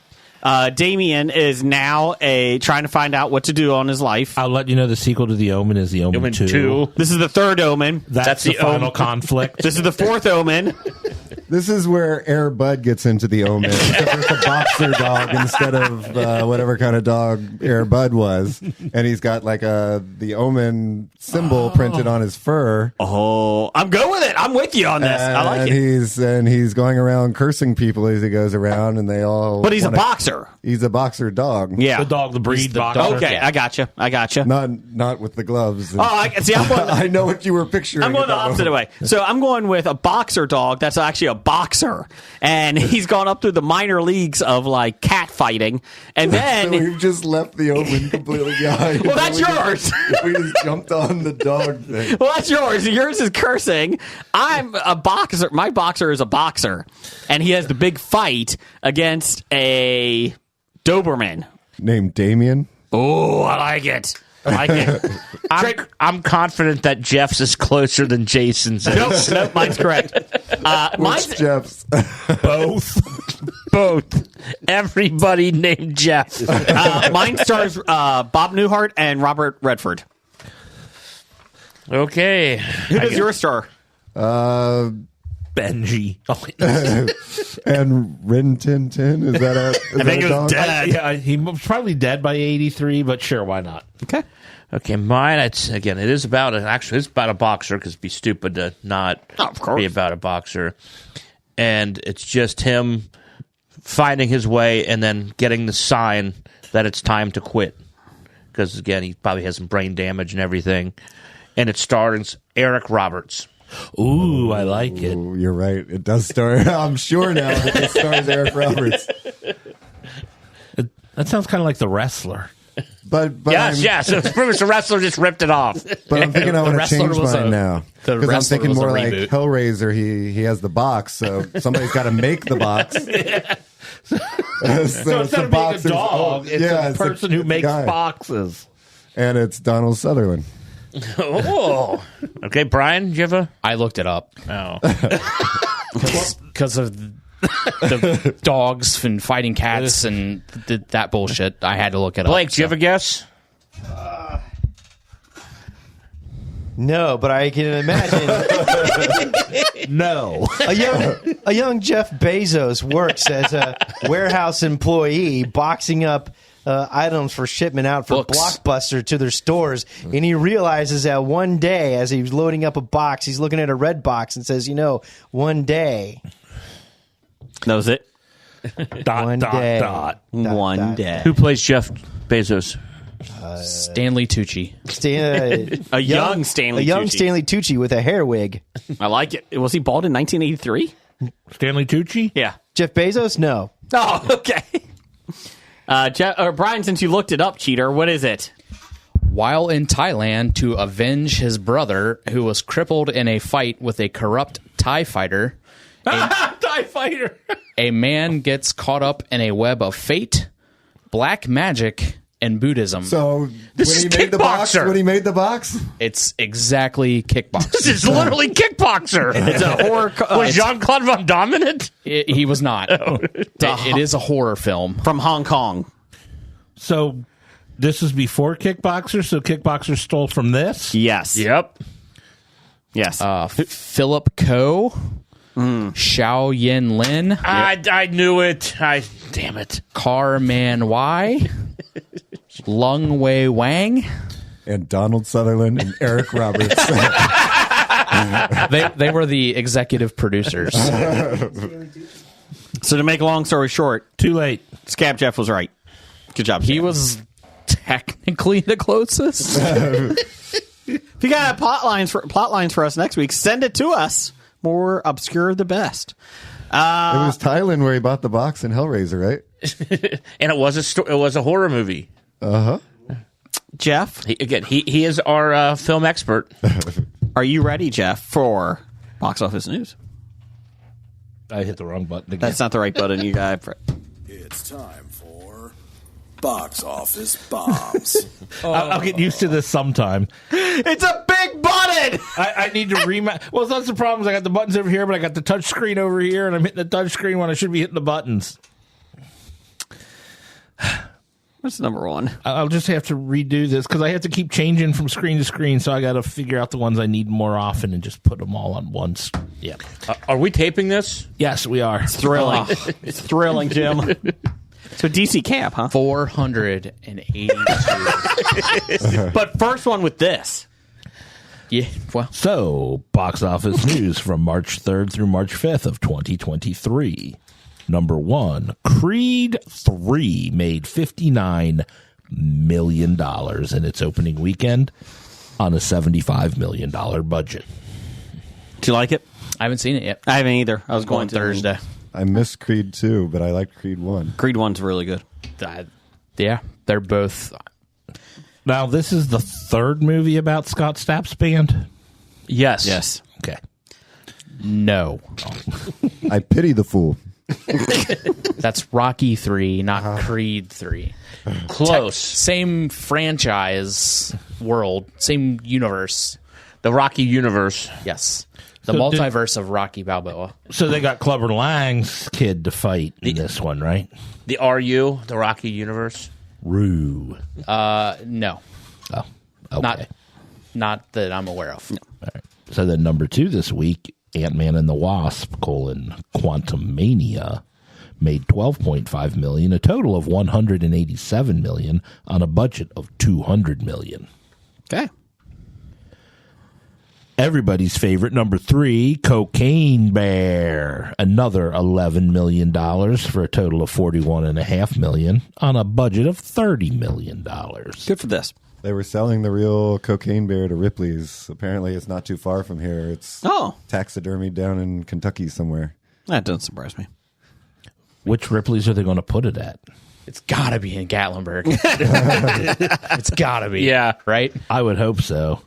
Damien is now trying to find out what to do on his life. I'll let you know the sequel to The Omen is The Omen 2. This is the third Omen. That's the final conflict. This is the fourth Omen. This is where Air Bud gets into the Omen. It's a boxer dog instead of whatever kind of dog Air Bud was, and he's got like the Omen symbol printed on his fur. Oh, I'm good with it. I'm with you on this. I like it. He's going around cursing people as he goes around, and they all. But he's a boxer. He's a boxer dog. Yeah, the dog, the breed boxer. Okay, I gotcha. Not with the gloves. I know what you were picturing. I'm going the opposite way. So I'm going with a boxer dog that's actually a boxer, and he's gone up through the minor leagues of like cat fighting, and then so we've just left the Omen completely behind. Well, that's yours. We just jumped on the dog thing. Well, that's yours. Yours is cursing. I'm a boxer. My boxer is a boxer, and he has the big fight against a Doberman named Damien. Oh, I like it. I'm confident that Jeff's is closer than Jason's is. Nope, mine's correct. Mine's Jeff's. Both. Everybody named Jeff. Mine stars Bob Newhart and Robert Redford. Okay. Who does yours star? Benji. And Rin Tin Tin? Is that a I think it was dead. Yeah, he was probably dead by 83, but sure, why not? Okay, mine, it's about a boxer, because it'd be stupid to not be about a boxer. And it's just him finding his way and then getting the sign that it's time to quit. Because, again, he probably has some brain damage and everything. And it stars Eric Roberts. Ooh, I like it. Ooh, you're right. It does star. I'm sure now that it stars Eric Roberts. That sounds kind of like The Wrestler. But yes. So pretty much the wrestler just ripped it off. But I'm thinking I want to change mine now. The Because I'm wrestler thinking was a more like reboot. Hellraiser. He has the box, so somebody's got to make the box. So instead of being a dog, it's a person who makes boxes. And it's Donald Sutherland. Oh. Okay, Brian, do you have a... I looked it up. Oh. Because of the dogs and fighting cats and that bullshit. I had to look it up. Blake, do you have a guess? No, but I can imagine. No. A young Jeff Bezos works as a warehouse employee, boxing up items for shipment out for Blockbuster to their stores, and he realizes that one day, as he's loading up a box, he's looking at a red box and says, one day. Knows it. One day. Who plays Jeff Bezos? Stanley Tucci. A young Stanley Tucci with a hair wig. I like it. Was he bald in 1983? Stanley Tucci? Yeah. Jeff Bezos? No. Oh, okay. Brian, since you looked it up, cheater, what is it? While in Thailand to avenge his brother, who was crippled in a fight with a corrupt TIE fighter, TIE fighter! A man gets caught up in a web of fate, black magic, and Buddhism. So This when is he made the box, It's exactly Kickboxer. This is literally Kickboxer. It's a horror. Was Jean-Claude Van Damme in it? He was not. It is a horror film from Hong Kong. So this is before Kickboxer, so Kickboxer stole from this? Yes. Yep. Yes. Philip Ko, Xiao Yin Lin. I knew it. Damn it. Car Man Y, Lung Wei Wang, and Donald Sutherland and Eric Roberts. they were the executive producers. So to make a long story short, too late. Scab Jeff was right. Good job. He was technically the closest. If you got plot lines for us next week, send it to us. More obscure, the best. It was Thailand where he bought the box in Hellraiser, right? And it was a horror movie. Jeff? He is our film expert. Are you ready, Jeff, for box office news? I hit the wrong button again. That's not the right button. You got it. It's time for Box Office Bombs. I'll get used to this sometime. It's a big button! I need to Well, that's the problem. I got the buttons over here, but I got the touch screen over here, and I'm hitting the touch screen when I should be hitting the buttons. What's number one? I'll just have to redo this because I have to keep changing from screen to screen, so I got to figure out the ones I need more often and just put them all on once. Yeah. Are we taping this? Yes, we are. It's thrilling. It's thrilling, Jim. So DC Camp, huh? 482. But first one with this. Yeah, well. So, box office news from March 3rd through March 5th of 2023. Number 1, Creed 3 made $59 million in its opening weekend on a $75 million budget. Do you like it? I haven't seen it yet. I haven't either. I was going Thursday. I missed Creed 2, but I liked Creed 1. Creed 1's really good. Yeah, they're both. Now, this is the third movie about Scott Stapp's band? Yes. Yes. Okay. No. I pity the fool. That's Rocky 3, not Creed 3. Close. Same franchise world, same universe. The Rocky universe. Yes. The So multiverse of Rocky Balboa. So they got Clubber Lang's kid to fight in this one, right? The RU, the Rocky universe. Rue. No. Oh, okay. Not that I'm aware of. All right. So then number 2 this week, Ant-Man and the Wasp, Quantumania, made $12.5 million, a total of $187 million on a budget of $200 million. Okay. Everybody's favorite, number 3, Cocaine Bear, another $11 million for a total of $41.5 million on a budget of $30 million. Good for this. They were selling the real Cocaine Bear to Ripley's. Apparently, it's not too far from here. It's taxidermied down in Kentucky somewhere. That doesn't surprise me. Which Ripley's are they going to put it at? It's got to be in Gatlinburg. It's got to be. Yeah. Right? I would hope so.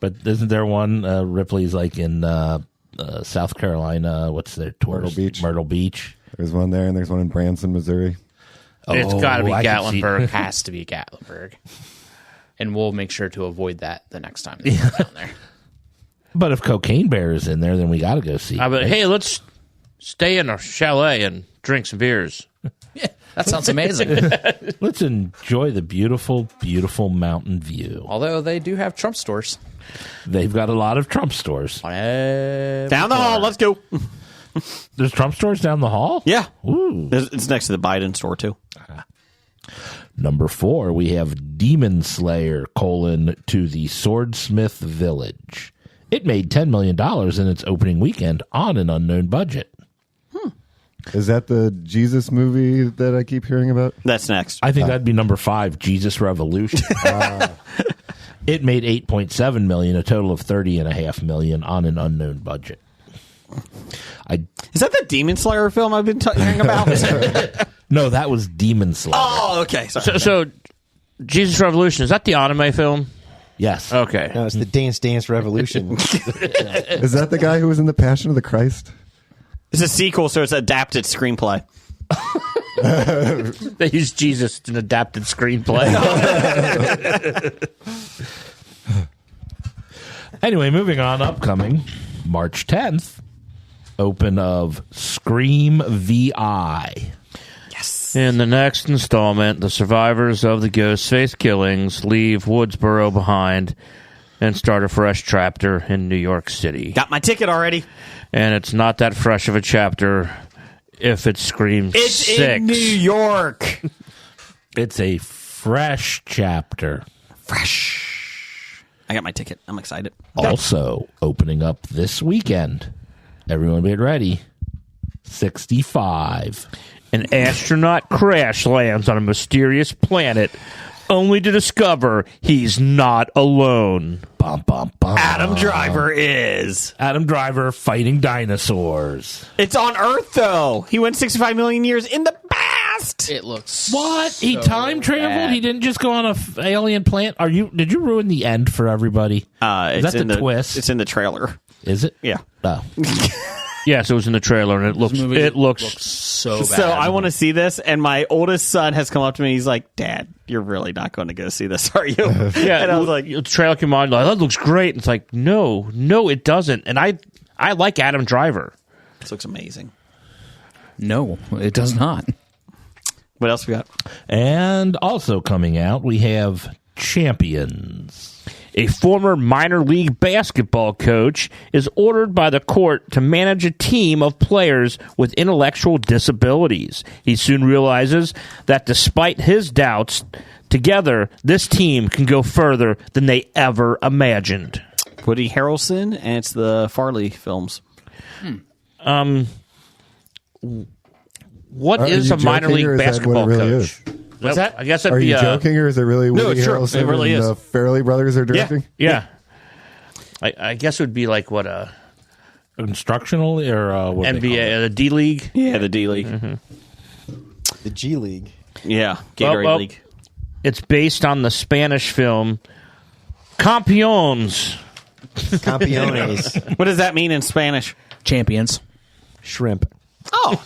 But isn't there one Ripley's like in South Carolina? What's their tourist? Myrtle Beach. There's one there, and there's one in Branson, Missouri. It's got to be Gatlinburg. It has to be Gatlinburg. And we'll make sure to avoid that the next time they go down there. But if Cocaine Bear is in there, then we got to go see it. But hey, let's stay in a chalet and drink some beers. Yeah, that sounds amazing. Let's enjoy the beautiful, beautiful mountain view. Although they do have Trump stores. They've got a lot of Trump stores. Down the hall. Let's go. There's Trump stores down the hall? Yeah. Ooh. It's next to the Biden store, too. Number 4, we have Demon Slayer, to the Swordsmith Village. It made $10 million in its opening weekend on an unknown budget. Is that the Jesus movie that I keep hearing about? That's next. I think that'd be number 5, Jesus Revolution. It made $8.7 million, a total of $30.5 million on an unknown budget. Is that the Demon Slayer film I've been hearing about? No, that was Demon Slayer. Oh, okay. Sorry. So, Jesus Revolution, is that the anime film? Yes. Okay. No, it's the Dance Dance Revolution. Is that the guy who was in the Passion of the Christ? It's a sequel, so it's adapted screenplay. They use Jesus in an adapted screenplay. Anyway, moving on, upcoming March 10th, open of Scream VI. Yes. In the next installment, the survivors of the Ghostface killings leave Woodsboro behind and start a fresh chapter in New York City. Got my ticket already. And it's not that fresh of a chapter if it Scream 6. It's in New York. It's a fresh chapter. Fresh. I got my ticket. I'm excited. Also, opening up this weekend. Everyone get ready. 65. An astronaut crash lands on a mysterious planet only to discover he's not alone. Bum, bum, bum. Adam Driver is. Adam Driver fighting dinosaurs. It's on Earth, though. He went 65 million years in the past. It looks What? He so time traveled? bad. He didn't just go on a alien planet? Did you ruin the end for everybody? Is It's that in the twist? It's in the trailer. Is it? Yeah. Oh. Yes, it was in the trailer, and it looks so bad. So I want to see this, and my oldest son has come up to me. He's like, "Dad, you're really not going to go see this, are you?" Yeah, and I was like, the trailer came on, like, that looks great. It's like, no, it doesn't. And I like Adam Driver. "This looks amazing." No, it does not. What else we got? And also coming out, we have Champions. A former minor league basketball coach is ordered by the court to manage a team of players with intellectual disabilities. He soon realizes that despite his doubts, together this team can go further than they ever imagined. Woody Harrelson, and it's the Farley films. What Are is you a minor joking, or league is that what basketball it really coach? is? What's that? I guess that'd Are be you joking, or is it really No, Woody it's true. Harrelson It really and is. the Farrelly brothers are directing? Yeah. I guess it would be like what a Instructional or what they call it? NBA, the D League. Yeah, the D League. The G League. Yeah, Gatorade League. It's based on the Spanish film Campeones. Campeones. What does that mean in Spanish? Champions. Shrimp. Oh,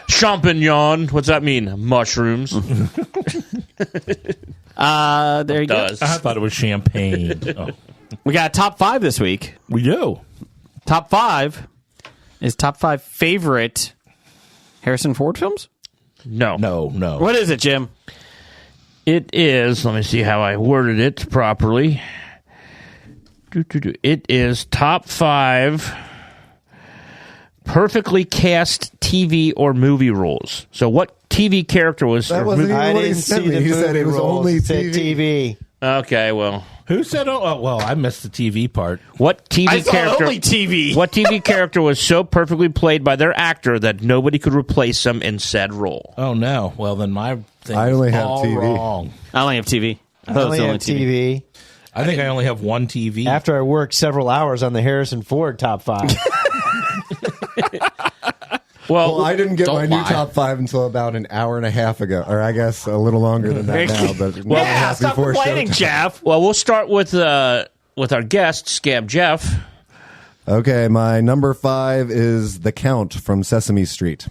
Champignon. What's that mean? Mushrooms. there you go. I thought it was champagne. Oh. We got a top 5 this week. We do. Top 5 is top 5 favorite Harrison Ford films. No. No. What is it, Jim? It is, let me see how I worded it properly. It is top 5 perfectly cast TV or movie roles. So what TV character was... That wasn't even I what he didn't sent see me. the He said it was movie only roles. It said TV. TV. Okay, well... Who said, well, I missed the TV part. What TV I saw character? only TV. What TV character was so perfectly played by their actor that nobody could replace them in said role? Oh, no. Well, then my thing I only is have all TV. wrong. I only have TV. I only have TV. I think I only have one TV. After I worked several hours on the Harrison Ford top 5. Well, I didn't get don't my lie. new top 5 until about an hour and a half ago, or I guess a little longer than that now. But Well, yeah, stop complaining, Jeff. Well, we'll start with our guest, Scab Jeff. Okay, my number 5 is the Count from Sesame Street.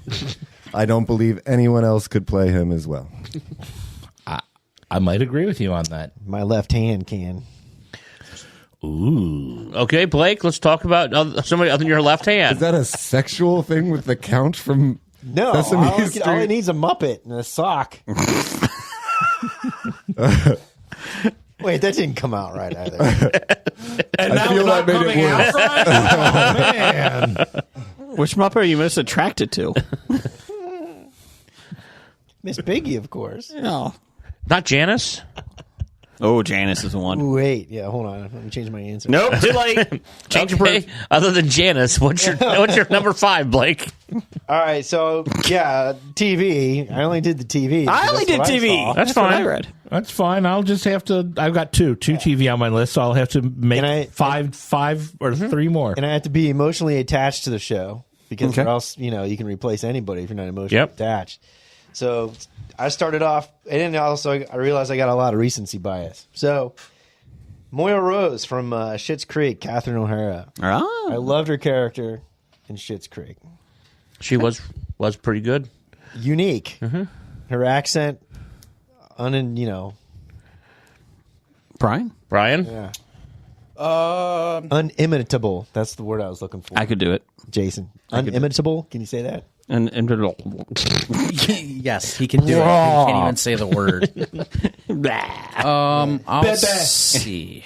I don't believe anyone else could play him as well. I might agree with you on that. My left hand can. Ooh. Okay, Blake, let's talk about somebody other than your left hand. Is that a sexual thing with the Count from No, Sesame Street? all he needs is a Muppet and a sock. Wait, that didn't come out right either. And I feel that made it worse. Right? Oh, man. Which Muppet are you most attracted to? Miss Piggy, of course. Oh, Not Janice? oh, Janice is the one. Wait, yeah, hold on. Let me change my answer. Nope, too late. Change your Okay. Other than Janice, what's your number 5, Blake? All right, so yeah, TV. I only did the TV. I only did That's what I TV. saw. That's what fine. I read. That's fine. I'll just have to. I've got two TV on my list, so I'll have to make And I- five or 3 more. And I have to be emotionally attached to the show because Okay. or else, you can replace anybody if you're not emotionally Yep. attached. So I started off, and then also I realized I got a lot of recency bias. So Moya Rose from Schitt's Creek, Catherine O'Hara. I Ah. loved her character in Schitt's Creek. She was pretty good. Unique. Her accent, Brian? Brian? yeah. Unimitable. That's the word I was looking for. I could do it. Jason. Unimitable. Can you say that? And Yes, he can do it. He can't even say the word. I'll see.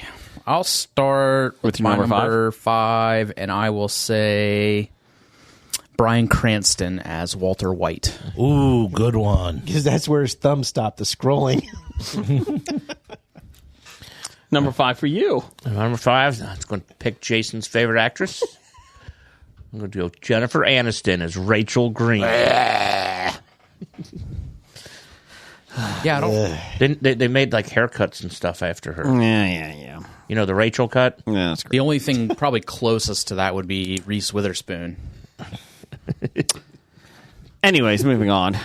I'll start with With your my number number 5, and I will say Bryan Cranston as Walter White. Ooh, good one. Because that's where his thumb stopped the scrolling. number 5 for you. Number 5, I'm going to pick Jason's favorite actress. I'm going to go Jennifer Aniston as Rachel Green. Yeah, I don't. They made like haircuts and stuff after her. Yeah. You know, the Rachel cut? Yeah, that's great. The only thing probably closest to that would be Reese Witherspoon. Anyways, moving on.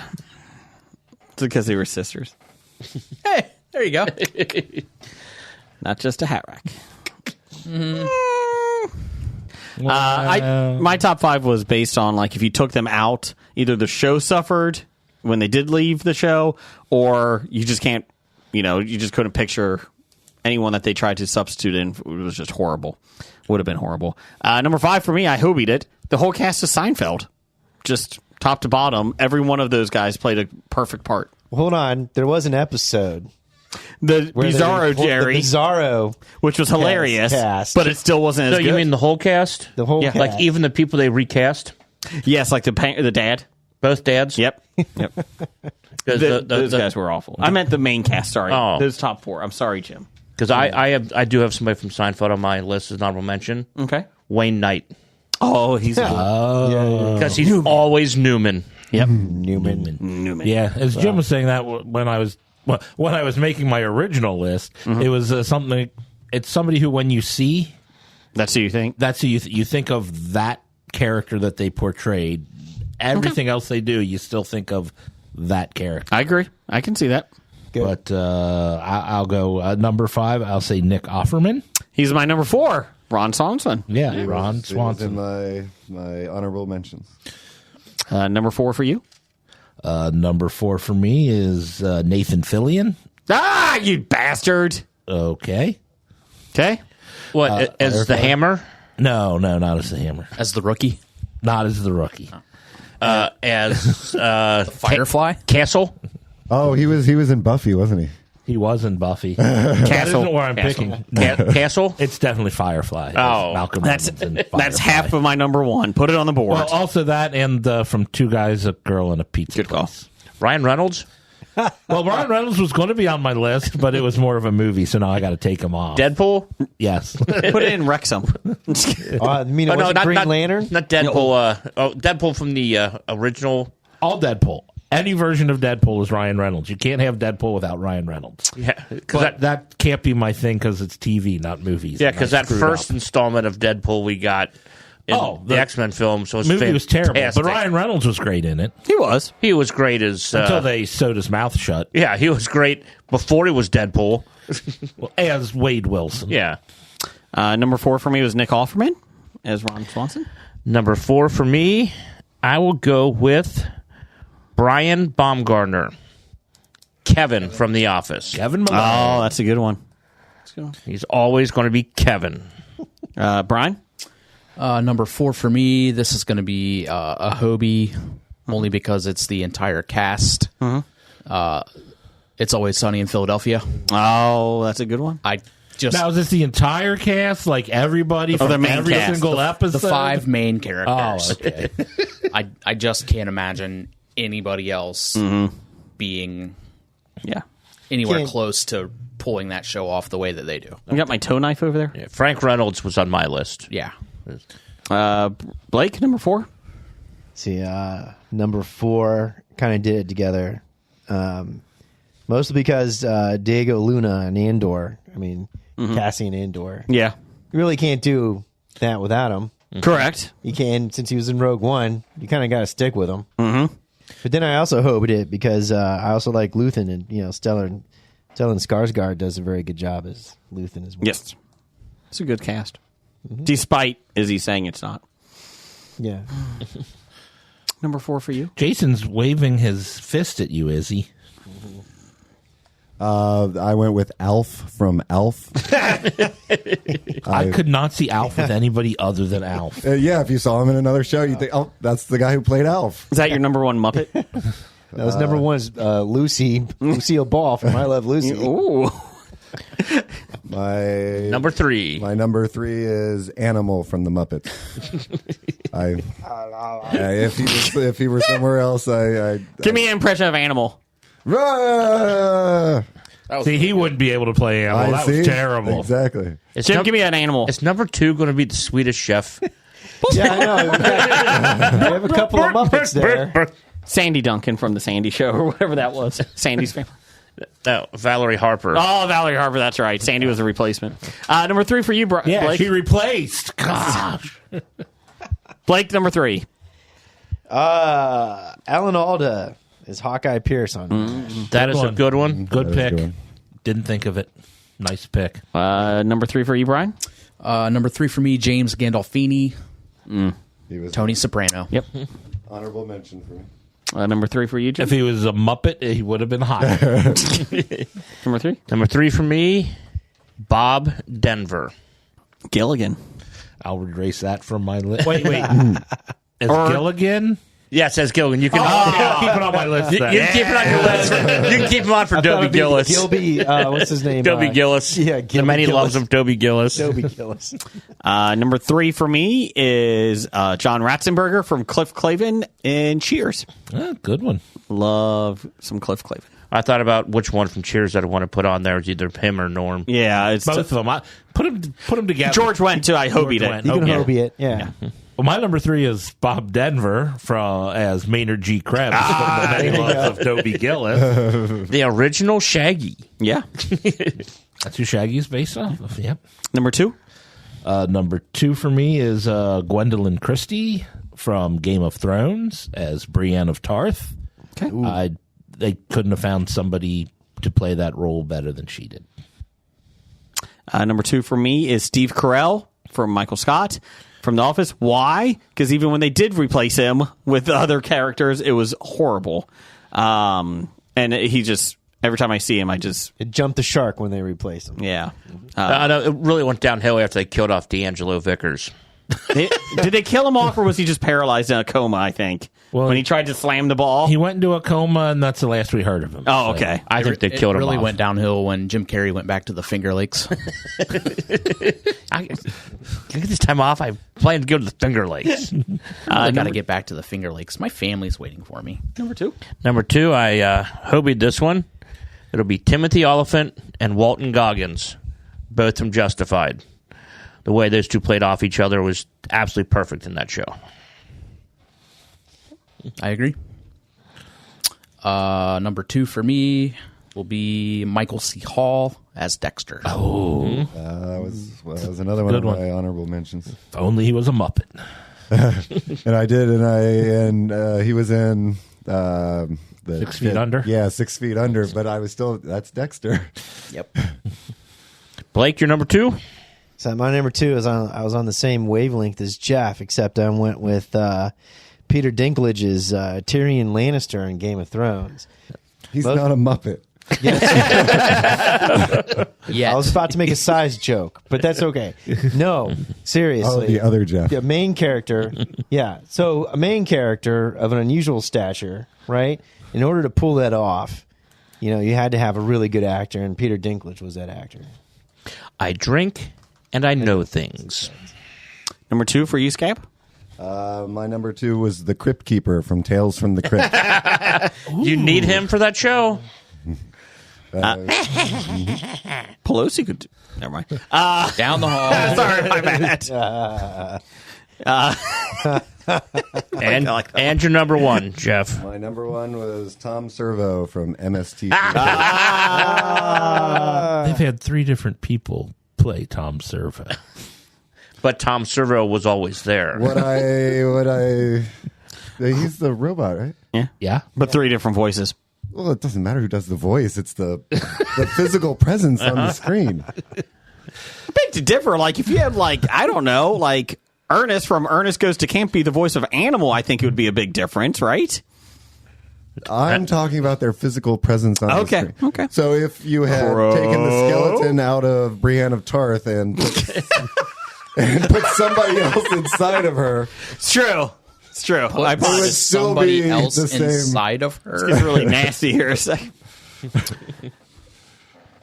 It's because they were sisters. Hey, there you go. Not just a hat rack. Wow. My top 5 was based on, like, if you took them out, either the show suffered when they did leave the show, or you just can't, you just couldn't picture anyone that they tried to substitute in. It was just horrible. Would have been horrible. Number 5 for me, I hobied it. The whole cast of Seinfeld. Just top to bottom, every one of those guys played a perfect part. Hold on, there was an episode. The where Bizarro they- Jerry, the Bizarro, which was hilarious, cast. but it still wasn't as So good. you mean the whole cast? The whole Yeah. cast. Like even the people they recast? yes, like the dad. Both dads? Yep. 'Cause Those guys were awful. I meant the main cast. Sorry, Oh. those top 4. I'm sorry, Jim. Because I do have somebody from Seinfeld on my list as an honorable mention. Okay. Wayne Knight. Oh, he's Because he's always Newman. Yep. Newman. Yeah, as Jim was saying that when I was making my original list, it was something. It's somebody who, when you see, That's who you think. that's who you think of that character that they portrayed. Everything else they do, you still think of that character. I agree. I can see that. Good. But I'll go number 5. I'll say Nick Offerman. He's my number 4. Ron Swanson. Yeah, Ron He was Swanson. in my honorable mentions. Number 4 for you. Number 4 for me is Nathan Fillion. Ah, you bastard. Okay. Okay. What, as the Hammer? No, not as the Hammer. As the rookie. Not as the rookie. As Firefly? Castle? Oh, he was in Buffy, wasn't he? He was in Buffy. That Castle. isn't where I'm Castle. picking. Castle? It's definitely Firefly. Oh. Malcolm That's Reynolds in that's Firefly. half of my number 1. Put it on the board. Well, also that and from Two Guys, a Girl, and a Pizza Good call. Place. Ryan Reynolds? Well, Ryan Reynolds was going to be on my list, but it was more of a movie, so now I got to take him off. Deadpool? Yes. Put it in Wrexham. I mean, it wasn't Green Lantern? Not Deadpool. Deadpool from the original. All Deadpool. Any version of Deadpool is Ryan Reynolds. You can't have Deadpool without Ryan Reynolds. Yeah, But that can't be my thing because it's TV, not movies. Yeah, And I because that screwed first up. installment of Deadpool we got in Oh, the the X-Men film, so it was movie was terrible, fantastic. but Ryan Reynolds was great in it He was. He was great as... until they sewed his mouth shut. yeah, he was great before he was Deadpool. Well, as Wade Wilson. Yeah. Number 4 for me was Nick Offerman as Ron Swanson. Number 4 for me, I will go with Brian Baumgartner. Kevin from The Office. Kevin Malone. Oh, that's a good one. He's always going to be Kevin. Brian? Number 4 for me, this is going to be a Hobie, only because it's the entire cast. It's Always Sunny in Philadelphia. Oh, that's a good one. I just Now, is this the entire cast? Like everybody the from main every cast. single episode? the 5 main Oh, characters. okay. I just can't imagine anybody else being Yeah. anywhere Can't- close to pulling that show off the way that they do. I got my toe knife over there. Yeah, Frank Reynolds was on my list. Yeah. Blake, number 4. See, number 4 kind of did it together. Mostly because Diego Luna and Andor. I mean, Cassian Andor. Yeah. You really can't do that without him. Correct. You can, since he was in Rogue One, you kind of got to stick with him. Mm-hmm. But then I also hoped it because I also like Luthen, and Stellan Skarsgård does a very good job as Luthen as well. Yes. It's a good cast. Despite Izzy saying it's not. Yeah. Number 4 for you? Jason's waving his fist at you, Izzy. I went with Alf from Alf. I could not see Alf with anybody other than Alf. Yeah, if you saw him in another show, you'd think, oh, that's the guy who played Alf. Is that your number 1 Muppet? That was number 1 is Lucille Ball from I Love Lucy. Ooh. My Number 3. My number 3 is Animal from the Muppets. If he were somewhere else, Give me an impression of Animal. See, he wouldn't be able to play Animal. That was terrible. Exactly. Jim, give me an animal. Is number 2 going to be the Swedish Chef? Yeah, I know. We have a couple of Muppets there. Sandy Duncan from the Sandy Show or whatever that was. Sandy's family. No, Valerie Harper. Oh, Valerie Harper. That's right. Sandy was a replacement. Number 3 for you, Yeah, Blake. she replaced. Gosh. Blake, number 3. Alan Alda is Hawkeye Pierce on. That is a good one. Good That is a pick. good one. Didn't think of it. Nice pick. Number 3 for you, Brian. Number 3 for me, James Gandolfini. He was Tony Soprano. Yep. honorable mention for me. Number 3 for you, Jim. If he was a Muppet, he would have been higher. Number 3. Number 3 for me, Bob Denver. Gilligan. I'll erase that from my list. Wait. Is Or- Gilligan? Yeah, it says Gilligan. You can keep it on my list. you can keep it on your list. You can keep him on for Dobie Gillis. Gilby, what's his name? Dobie Gillis. Yeah, the many Gillis. loves of Dobie Gillis. Dobie Gillis. Number 3 for me is John Ratzenberger from Cliff Clavin in Cheers. Good one. Love some Cliff Clavin. I thought about which one from Cheers that I want to put on there. It's either him or Norm. Yeah, it's Both of them. Put them together. George went to I Hobied went. it. You can Okay. Hobie it. Yeah. Well, my number 3 is Bob Denver as Maynard G. Krebs from the many loves of Dobie Gillis. The original Shaggy. Yeah. That's who Shaggy's based off of. Yep. Number 2. Number 2 for me is Gwendolyn Christie from Game of Thrones as Brienne of Tarth. Okay. They couldn't have found somebody to play that role better than she did. Number 2 for me is Steve Carell from Michael Scott from The Office. Why? Because even when they did replace him with other characters, it was horrible. And he just, every time I see him, It jumped the shark when they replaced him. yeah. No, it really went downhill after they killed off D'Angelo Vickers. Did they kill him off, or was he just paralyzed in a coma, I think, when he tried to slam the ball? He went into a coma, and that's the last we heard of him. Oh, okay. I think they killed him really off. went downhill when Jim Carrey went back to the Finger Lakes. I get this time off. I plan to go to the Finger Lakes. I got to get back to the Finger Lakes. My family's waiting for me. Number 2. Number 2, I hobied this one. It'll be Timothy Oliphant and Walton Goggins, both from Justified. The way those two played off each other was absolutely perfect in that show. I agree. Number 2 for me will be Michael C. Hall as Dexter. Oh. That was another one Good of one. my honorable mentions. If only he was a Muppet. And I did, and he was in the 6 Feet Under? Yeah, 6 Feet Under. But I was still that's Dexter. Yep. Blake, your number 2? So my number 2 is I was on the same wavelength as Jeff, except I went with Peter Dinklage's Tyrion Lannister in Game of Thrones. He's not a Muppet. I was about to make a size joke, but that's okay. No, seriously. Oh, the other Jeff. The main character. Yeah. So a main character of an unusual stature, right? In order to pull that off, you had to have a really good actor, and Peter Dinklage was that actor. I drink and I know things. Number 2 for you, Scap? My number 2 was the Crypt Keeper from Tales from the Crypt. You need him for that show. Pelosi could. Never mind. Down the hall. Sorry, my bad. And your number 1, Jeff. My number 1 was Tom Servo from MST. They've had 3 different people play Tom Servo. But Tom Servo was always there. He's the robot, right? Yeah. But 3 different voices. Well, it doesn't matter who does the voice. It's the physical presence on the screen. I beg to differ. Like, if you had, I don't know, Ernest from Ernest Goes to Camp be the voice of Animal, I think it would be a big difference, right? I'm talking about their physical presence on the screen. Okay. So if you had taken the skeleton out of Brienne of Tarth and put somebody else inside of her, It's true. It's true. I it would still somebody be else the same. inside of her. It's really nasty here.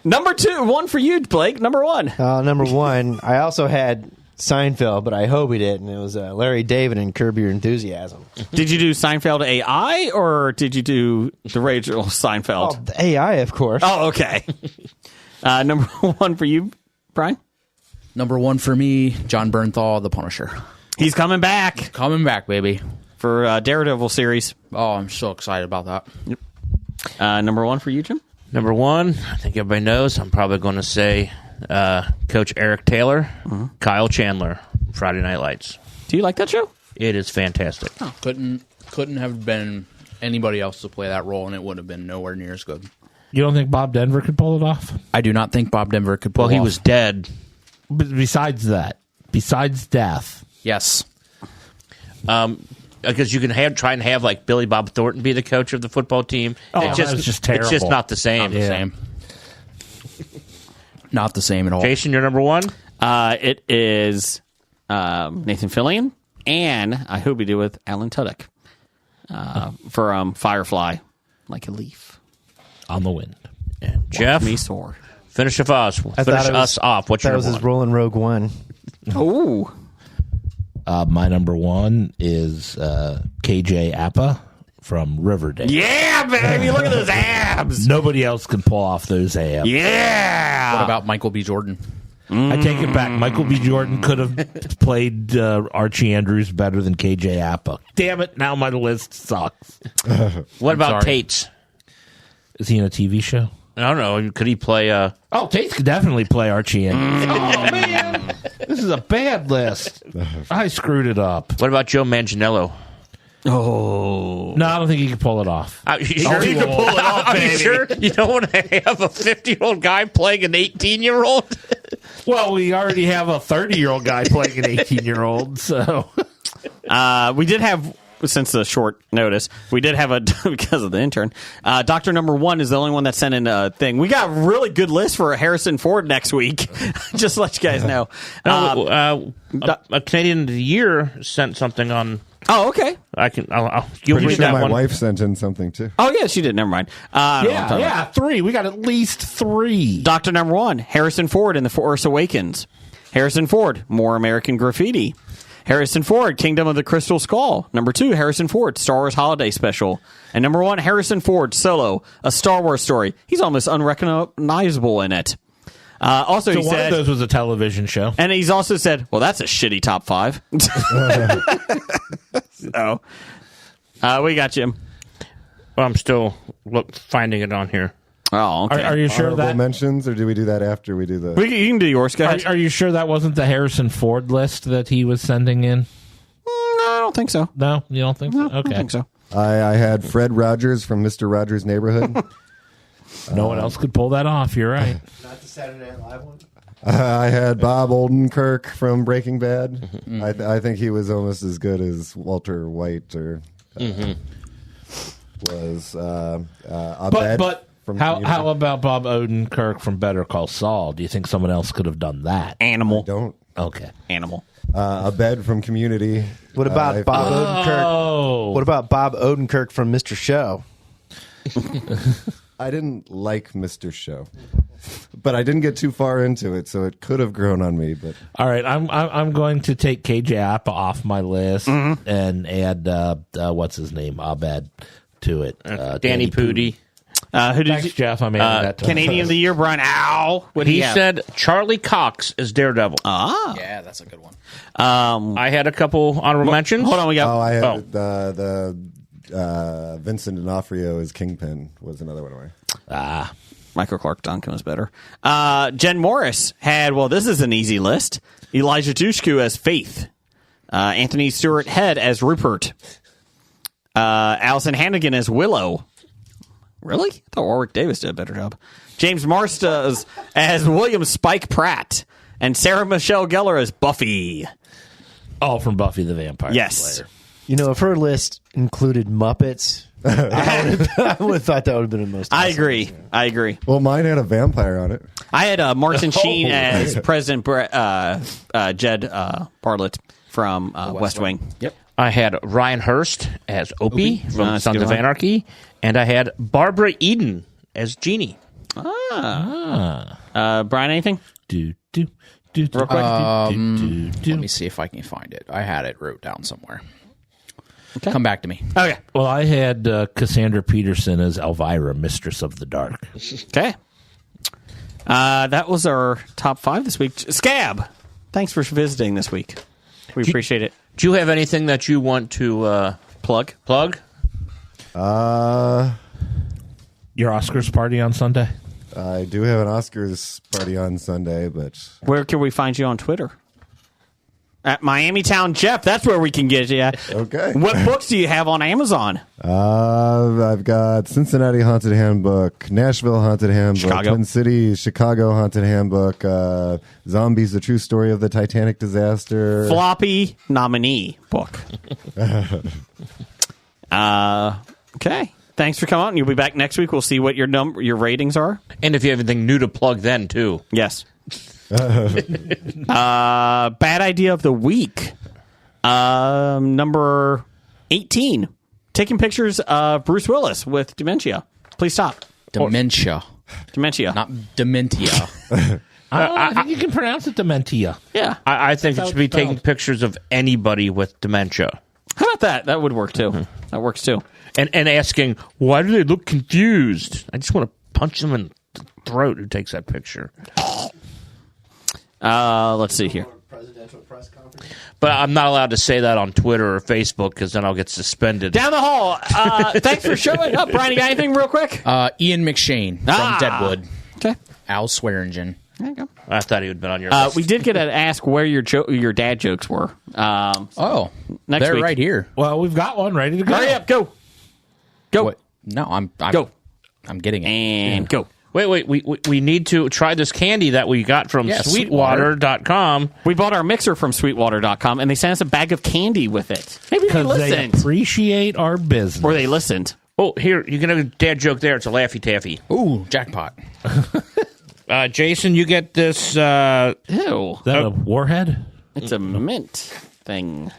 Number 2, 1 for you, Blake. Number 1. Number 1, I also had Seinfeld, but I hobied it, and it was Larry David and Curb Your Enthusiasm. Did you do Seinfeld AI, or did you do the original Seinfeld? Oh, the AI, of course. Oh, okay. Number 1 for you, Brian? Number 1 for me, John Bernthal, The Punisher. He's coming back. Coming back, baby. For Daredevil series. Oh, I'm so excited about that. Yep. Number 1 for you, Jim? Number 1, I think everybody knows. I'm probably going to say Coach Eric Taylor, Kyle Chandler, Friday Night Lights. Do you like that show? It is fantastic. Oh, couldn't have been anybody else to play that role, and it would have been nowhere near as good. You don't think Bob Denver could pull it off? I do not think Bob Denver could pull Well, it he off. was dead. But besides death. Yes. Because you can try and have like Billy Bob Thornton be the coach of the football team. Oh, it's that was just terrible. It's just not the same. Not the same. Not the same at all. Jason, you're number 1? It is Nathan Fillion, and I hope you do with Alan Tudyk for Firefly, like a leaf on the wind. And Jeff, me soar. Finish us off. What's that your was number his Rolling Rogue One. Oh. My number 1 is KJ Apa from Riverdale. Yeah, baby! Look at those abs. Nobody else can pull off those abs. Yeah. What about Michael B. Jordan? I take it back. Michael B. Jordan could have played Archie Andrews better than KJ Apa. Damn it! Now my list sucks. What about sorry. Tate's? Is he in a TV show? I don't know. Could he play? Oh, Tate's could definitely play Archie Andrews. Oh man, this is a bad list. I screwed it up. What about Joe Manganiello? Oh. No, I don't think he could pull it off. You sure you can pull it off, baby? You sure you don't want to have a 50-year-old guy playing an 18-year-old? Well, we already have a 30-year-old guy playing an 18-year-old, so we did have. Since the short notice, we did have because of the intern. Doctor Number 1 is the only one that sent in a thing. We got a really good list for Harrison Ford next week. Just to let you guys know. A Canadian of the Year sent something on. Oh, okay. You'll Pretty read sure that my one. wife sent in something too. Oh, yeah, she did. Never mind. yeah, 3. We got at least 3. Doctor Number 1, Harrison Ford in The Force Awakens. Harrison Ford, More American Graffiti. Harrison Ford, Kingdom of the Crystal Skull. Number 2, Harrison Ford, Star Wars Holiday Special. And number 1, Harrison Ford, Solo, A Star Wars Story. He's almost unrecognizable in it. Also, So he one said, of those was a television show. and he's also said, well, that's a shitty top 5. So, we got Jim. Well, I'm still finding it on here. Oh, okay. Are you sure Honorable that? mentions, or do we do that after we do the? You can do yours, guys. Are you sure that wasn't the Harrison Ford list that he was sending in? No, I don't think so. No, you don't think so? No, Okay. I don't think so. I had Fred Rogers from Mr. Rogers' Neighborhood. No one else could pull that off. You're right. Not the Saturday Night Live one? I had Bob Odenkirk from Breaking Bad. I think he was almost as good as Walter White or was. Abed But from how Community. about Bob Odenkirk from Better Call Saul? Do you think someone else could have done that? Animal. Don't. Okay. Animal. Abed from Community. What about Bob Odenkirk? Oh. What about Bob Odenkirk from Mr. Show? I didn't like Mr. Show, but I didn't get too far into it, so it could have grown on me. But All right, I'm going to take KJ Apa off my list and add what's his name, Abed, to it. Danny Pudi. Who did Thanks, you, Jeff. I'm adding that to Canadian of the Year, Brian Ow. What He said Charlie Cox is Daredevil. Yeah, that's a good one. I had a couple honorable mentions. Hold on, we got. I had the Vincent D'Onofrio as Kingpin was another one of mine. Michael Clark Duncan was better. Jen Morris had, well, this is an easy list. Elijah Dushku as Faith. Anthony Stewart Head as Rupert. Allison Hannigan as Willow. Really? I thought Warwick Davis did a better job. James Marsters as William Spike Pratt. And Sarah Michelle Gellar as Buffy. All from Buffy the Vampire Yes. Slayer. You know, if her list included Muppets, I would have thought that would have been the most. I awesome. agree. I agree. Well, mine had a vampire on it. I had Martin Sheen Oh, as right. President Jed Bartlett from West Wing. Yep. I had Ryan Hurst as Opie from That's a Sons good of one. Anarchy, and I had Barbara Eden as Jeannie. Brian, anything? Do. Real quick. Let me see if I can find it. I had it wrote down somewhere. Okay. Come back to me. Okay. Well, I had Cassandra Peterson as Elvira, Mistress of the Dark. Okay. That was our top 5 this week. Scab, thanks for visiting this week. We appreciate it. Do you have anything that you want to Plug? Plug? Your Oscars party on Sunday? I do have an Oscars party on Sunday, but Where can we find you on Twitter? At Miami Town Jeff. That's where we can get you. Okay. What books do you have on Amazon? I've got Cincinnati Haunted Handbook, Nashville Haunted Handbook, Chicago. Twin Cities, Chicago Haunted Handbook, Zombies: The True Story of the Titanic Disaster. Floppy nominee book. Okay. Thanks for coming out, and you'll be back next week. We'll see what your ratings are. And if you have anything new to plug then, too. Yes. Bad idea of the week. Number 18. Taking pictures of Bruce Willis with dementia. Please stop. Dementia. Dementia. Not dementia. I think you can pronounce it dementia. Yeah. I think it should be taking pictures of anybody with dementia. How about that? That would work, too. That works, too. And asking, why do they look confused? I just want to punch them in the throat who takes that picture. Let's see here. But I'm not allowed to say that on Twitter or Facebook because then I'll get suspended. Down the hall. Thanks for showing up. Brian, you got anything real quick? Ian McShane from Deadwood. Okay. Al Swearingen. There you go. I thought he would have been on your list. We did get to ask where your dad jokes were. Next next they're week. right here. Well, we've got one ready to go. Hurry up, go. Go. What? No, I'm Go. I'm getting it. And go. Wait, we need to try this candy that we got from Sweetwater.com. We bought our mixer from Sweetwater.com, and they sent us a bag of candy with it. Maybe they Because they listened. appreciate our business. Or they listened. Oh, here, you can have a dad joke there. It's a Laffy Taffy. Ooh, jackpot. Jason, you get this. Ew. Is that a warhead? It's a mint thing.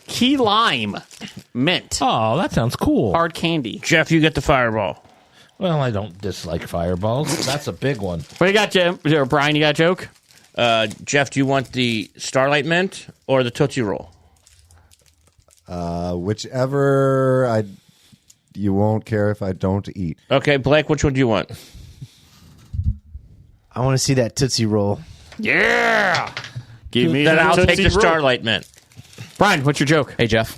Key lime. Mint. Oh, that sounds cool. Hard candy. Jeff, you get the Fireball. Well, I don't dislike fireballs. That's a big one. What do you got, Jim? Brian, you got a joke? Jeff, do you want the Starlight Mint or the Tootsie Roll? Whichever you won't care if I don't eat. Okay, Blake, which one do you want? I want to see that Tootsie Roll. Yeah. Give me Then the I'll take Tootsie the Roll. Starlight Mint. Brian, what's your joke? Hey, Jeff.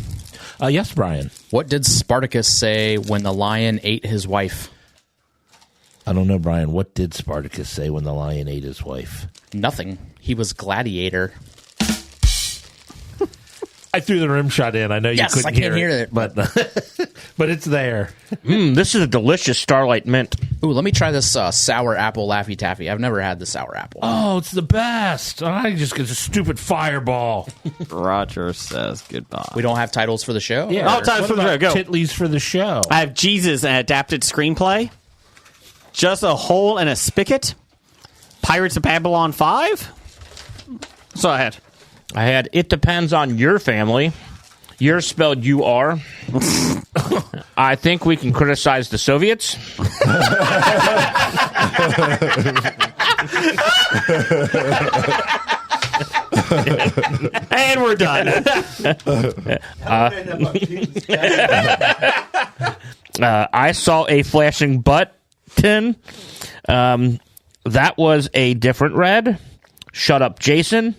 Yes, Brian. What did Spartacus say when the lion ate his wife? I don't know, Brian. What did Spartacus say when the lion ate his wife? Nothing. He was gladiator. I threw the rim shot in. I know you Yes, couldn't I can't hear hear it, but but it's there. This is a delicious Starlight Mint. Ooh, let me try this sour apple Laffy Taffy. I've never had the sour apple. Oh, it's the best. I just get a stupid fireball. Roger says goodbye. We don't have titles for the show? Yeah. Oh, time What for the show. about Go. Titleys for the show. I have Jesus, an adapted screenplay. Just a Hole in a Spigot. Pirates of Babylon 5. So I had. It Depends on Your Family. You're spelled U-R. I think we can criticize the Soviets. And we're done. I saw a flashing button. That was a different red. Shut up, Jason.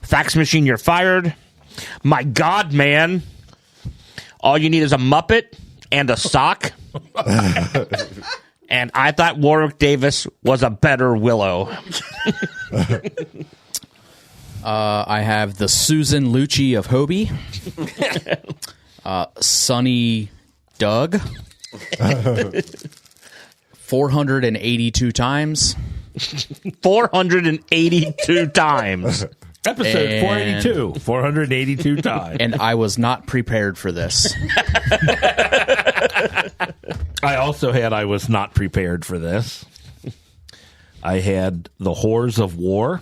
Fax machine, you're fired. My God, man. All you need is a Muppet and a sock. And I thought Warwick Davis was a better Willow. I have the Susan Lucci of Hobie. Sonny Doug. 482 times. 482 times. Episode 482. 482 times. And I was not prepared for this. I also had I was not prepared for this. I had the Whores of War.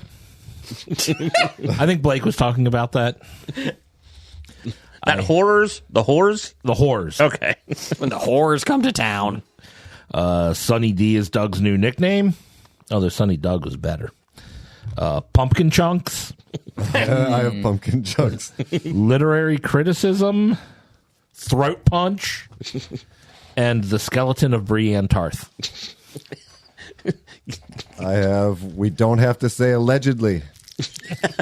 I think Blake was talking about that. The whores? The whores. Okay. When the whores come to town. Sunny D is Doug's new nickname. Although Sunny Doug was better. Pumpkin Chunks. I have pumpkin chunks. Literary criticism. Throat punch. And the skeleton of Brienne Tarth. I have we don't have to say allegedly.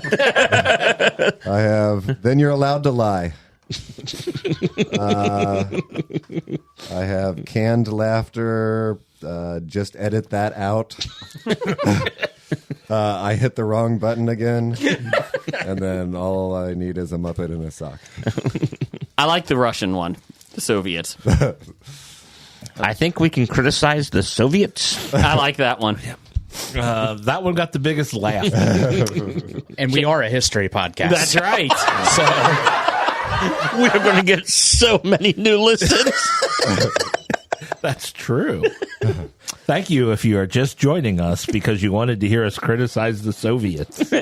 I have then you're allowed to lie. I have canned laughter. Just edit that out. I hit the wrong button again. And then all I need is a Muppet and a sock. I like the Russian one, the Soviets. I think we can criticize the Soviets. I like that one. That one got the biggest laugh. And we are a history podcast. That's right. We're going to get so many new listens. That's true. Thank you if you are just joining us because you wanted to hear us criticize the Soviets.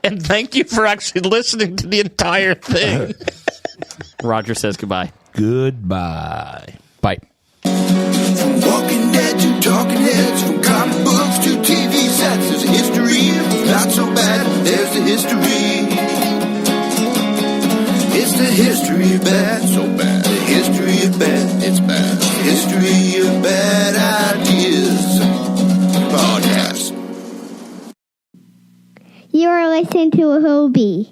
And thank you for actually listening to the entire thing. Roger says goodbye. Goodbye. Bye. From Walking Dead to Talking Heads, from comic books to TV sets, there's a history. Not so bad, there's the history. It's the history of bad, so bad. The history of bad, it's bad. History of bad ideas. Podcast. You are listening to a Hobie.